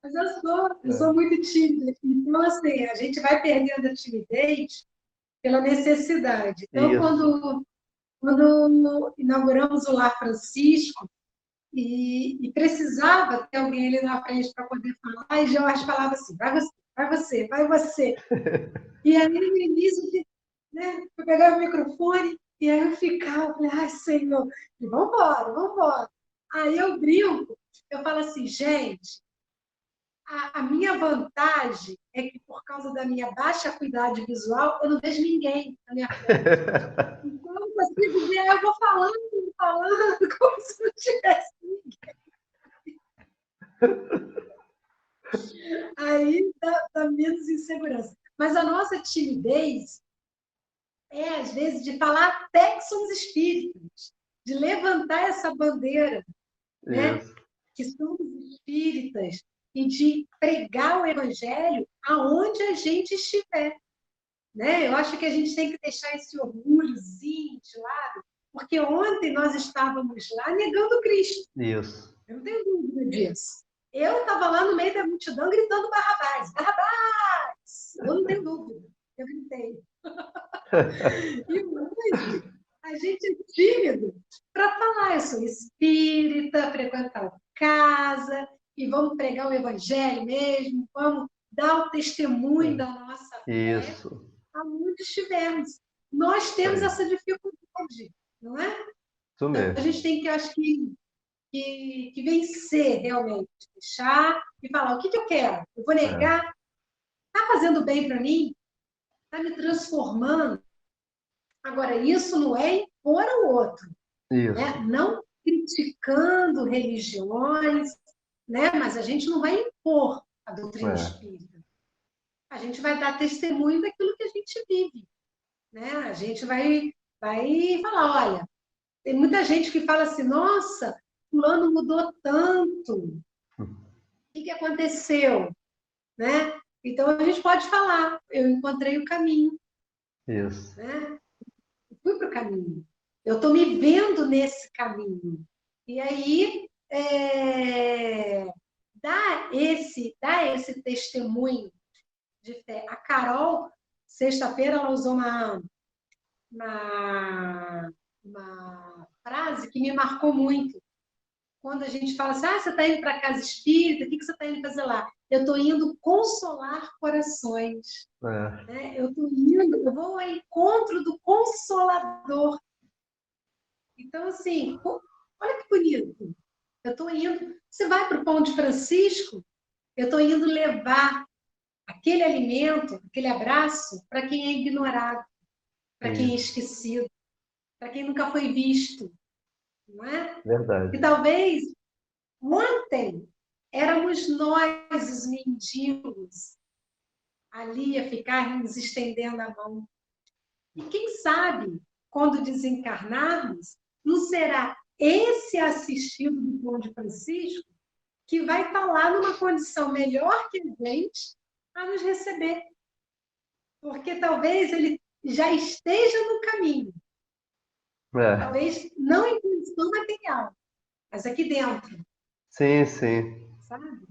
Mas eu sou muito tímida. Então, assim, a gente vai perdendo a timidez pela necessidade. Então, Isso. quando inauguramos o Lar Francisco, e precisava ter alguém ali na frente para poder falar, e Jorge falava assim, vai você, vai você, vai você. E aí, no início, né, eu pegava o microfone, e aí eu ficava, falei, ai, Senhor, e vamos embora, vamos embora. Aí eu brinco, eu falo assim, gente, a minha vantagem é que, por causa da minha baixa acuidade visual, eu não vejo ninguém na minha frente. Então, eu consigo ver, eu vou falando, falando, como se não tivesse ninguém. Aí dá menos insegurança. Mas a nossa timidez é, às vezes, de falar até que somos espíritas, de levantar essa bandeira, né? Isso. Que somos espíritas, e de pregar o evangelho aonde a gente estiver. Né? Eu acho que a gente tem que deixar esse orgulhozinho de lado, porque ontem nós estávamos lá negando Cristo. Isso. Eu não tenho dúvida disso. Eu estava lá no meio da multidão gritando Barrabás, Barrabás! Eu não tenho dúvida. Eu gritei. E hoje a gente é tímido para falar, eu sou espírita, frequentar casa, e vamos pregar o evangelho mesmo, vamos dar o testemunho da nossa fé. Isso. Aonde estivermos. Nós temos essa dificuldade, não é? Isso Então, mesmo. a gente tem que, acho que vencer realmente, deixar e falar o que eu quero. Eu vou negar? Está fazendo bem para mim? Está me transformando? Agora, isso não é impor ao outro, Isso. né? Não criticando religiões, né? Mas a gente não vai impor a doutrina espírita. A gente vai dar testemunho daquilo que a gente vive, né? A gente vai falar, olha, tem muita gente que fala assim, nossa, fulano mudou tanto. O que aconteceu? Né? Então, a gente pode falar, eu encontrei o caminho. Isso. Né? Eu fui para o caminho. Eu estou me vendo nesse caminho. E aí, dá esse testemunho de fé. A Carol, sexta-feira, ela usou uma frase que me marcou muito. Quando a gente fala assim, você está indo para a casa espírita, o que você está indo fazer lá? Eu estou indo consolar corações. Né? Eu vou ao encontro do Consolador. Então, assim, olha que bonito. Eu estou indo. Você vai para o Pão de Francisco, eu estou indo levar aquele alimento, aquele abraço, para quem é ignorado, para quem é esquecido, para quem nunca foi visto. Não é? Verdade. E talvez ontem éramos nós, os mendigos, ali a ficar nos estendendo a mão. E quem sabe, quando desencarnarmos, não será esse assistido do Conde Francisco que vai estar lá numa condição melhor que a gente a nos receber. Porque talvez ele já esteja no caminho. Talvez não em condição material, mas aqui dentro. Sim, sim. Sabe?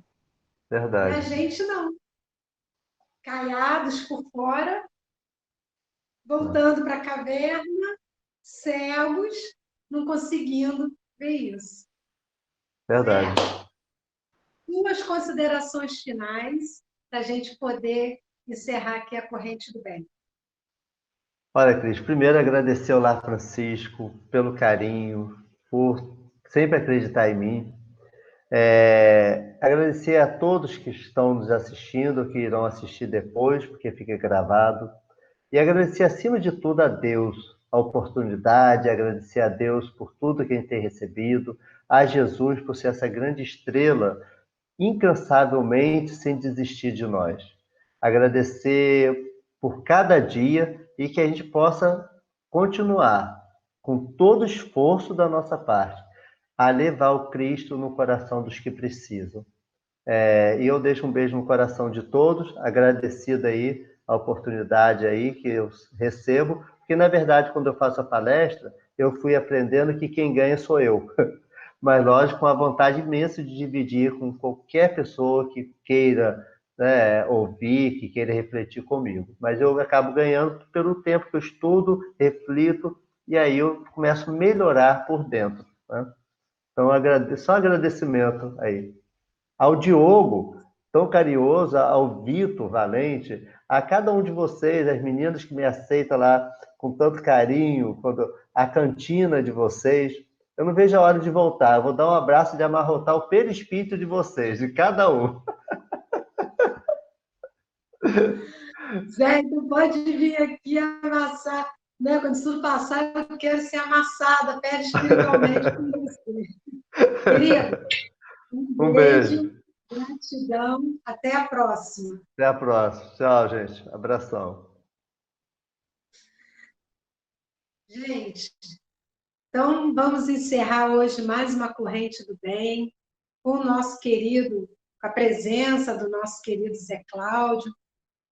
Verdade. E a gente não. Caiados por fora, voltando para a caverna, cegos, não conseguindo ver isso. Verdade. Duas considerações finais para a gente poder encerrar aqui a corrente do bem. Olha, Cris, primeiro agradecer ao Lar Francisco pelo carinho, por sempre acreditar em mim. Agradecer a todos que estão nos assistindo, que irão assistir depois, porque fica gravado. E agradecer, acima de tudo, a Deus a oportunidade, agradecer a Deus por tudo que a gente tem recebido, a Jesus por ser essa grande estrela, incansavelmente, sem desistir de nós. Agradecer por cada dia e que a gente possa continuar, com todo o esforço da nossa parte, a levar o Cristo no coração dos que precisam. E eu deixo um beijo no coração de todos, agradecido aí a oportunidade aí que eu recebo, porque na verdade quando eu faço a palestra, eu fui aprendendo que quem ganha sou eu. Mas lógico, com a vontade imensa de dividir com qualquer pessoa que queira, né, ouvir, que queira refletir comigo. Mas eu acabo ganhando pelo tempo que eu estudo, reflito, e aí eu começo a melhorar por dentro, né? Então, só agradecimento aí. Ao Diogo, tão carinhoso, ao Vitor Valente, a cada um de vocês, as meninas que me aceitam lá com tanto carinho, a cantina de vocês. Eu não vejo a hora de voltar. Eu vou dar um abraço de amarrotar o perispírito de vocês, de cada um. Zé, tu pode vir aqui amassar, né? Quando isso tudo passar, eu quero ser amassada, pede espiritualmente com você. Querido, Um beijo. Gratidão. Até a próxima. Até a próxima. Tchau, gente. Abração. Gente, então vamos encerrar hoje mais uma corrente do bem com o nosso querido, com a presença do nosso querido Zé Cláudio,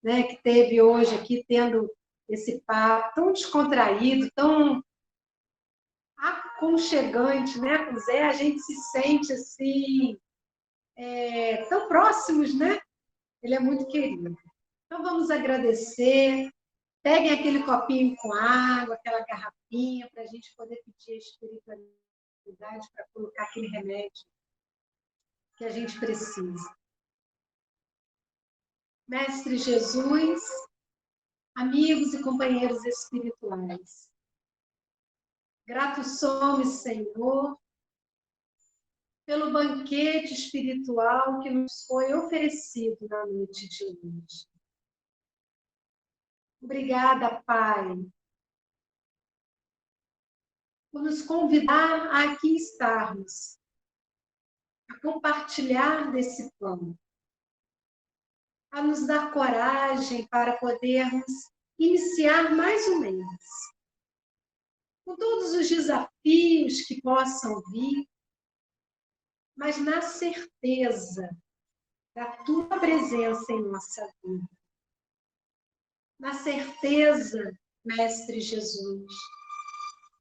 né, que teve hoje aqui tendo esse papo tão descontraído, tão aconchegante, né? Com o Zé a gente se sente assim, tão próximos, né? Ele é muito querido. Então vamos agradecer. Peguem aquele copinho com água, aquela garrafinha, para a gente poder pedir a espiritualidade para colocar aquele remédio que a gente precisa. Mestre Jesus, amigos e companheiros espirituais, gratos somos, Senhor, pelo banquete espiritual que nos foi oferecido na noite de hoje. Obrigada, Pai, por nos convidar a aqui estarmos, a compartilhar desse pão, a nos dar coragem para podermos iniciar mais um mês, com todos os desafios que possam vir, mas na certeza da Tua presença em nossa vida. Na certeza, Mestre Jesus,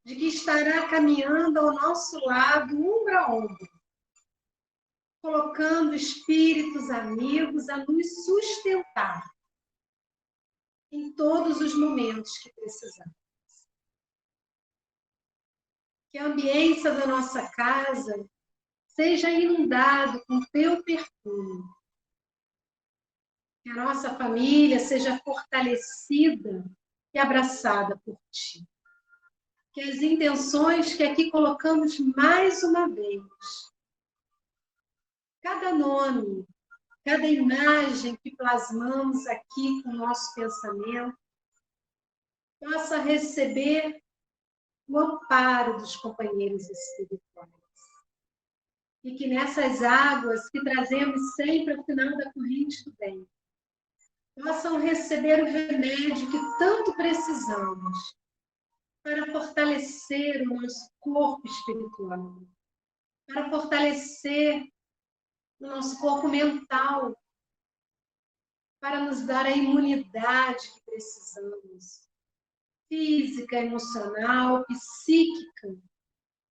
de que estará caminhando ao nosso lado, ombro a ombro, colocando espíritos amigos a nos sustentar em todos os momentos que precisamos. Que a ambiência da nossa casa seja inundado com Teu perfume. Que a nossa família seja fortalecida e abraçada por Ti. Que as intenções que aqui colocamos mais uma vez, cada nome, cada imagem que plasmamos aqui com o nosso pensamento, possa receber o amparo dos companheiros espirituais. E que nessas águas que trazemos sempre ao final da corrente do bem, possam receber o remédio que tanto precisamos para fortalecer o nosso corpo espiritual, para fortalecer o nosso corpo mental, para nos dar a imunidade que precisamos, física, emocional, psíquica,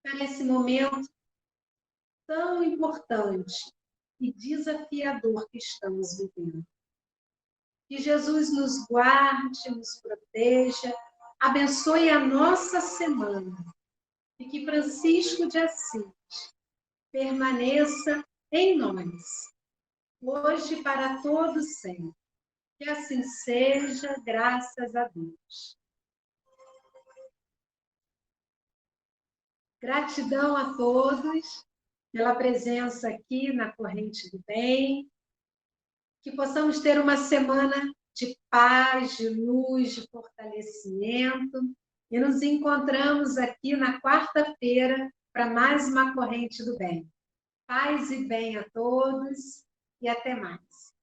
para esse momento tão importante e desafiador que estamos vivendo. Que Jesus nos guarde, nos proteja, abençoe a nossa semana e que Francisco de Assis permaneça em nós, hoje e para todos sempre. Que assim seja, graças a Deus. Gratidão a todos pela presença aqui na Corrente do Bem. Que possamos ter uma semana de paz, de luz, de fortalecimento. E nos encontramos aqui na quarta-feira para mais uma Corrente do Bem. Paz e bem a todos e até mais.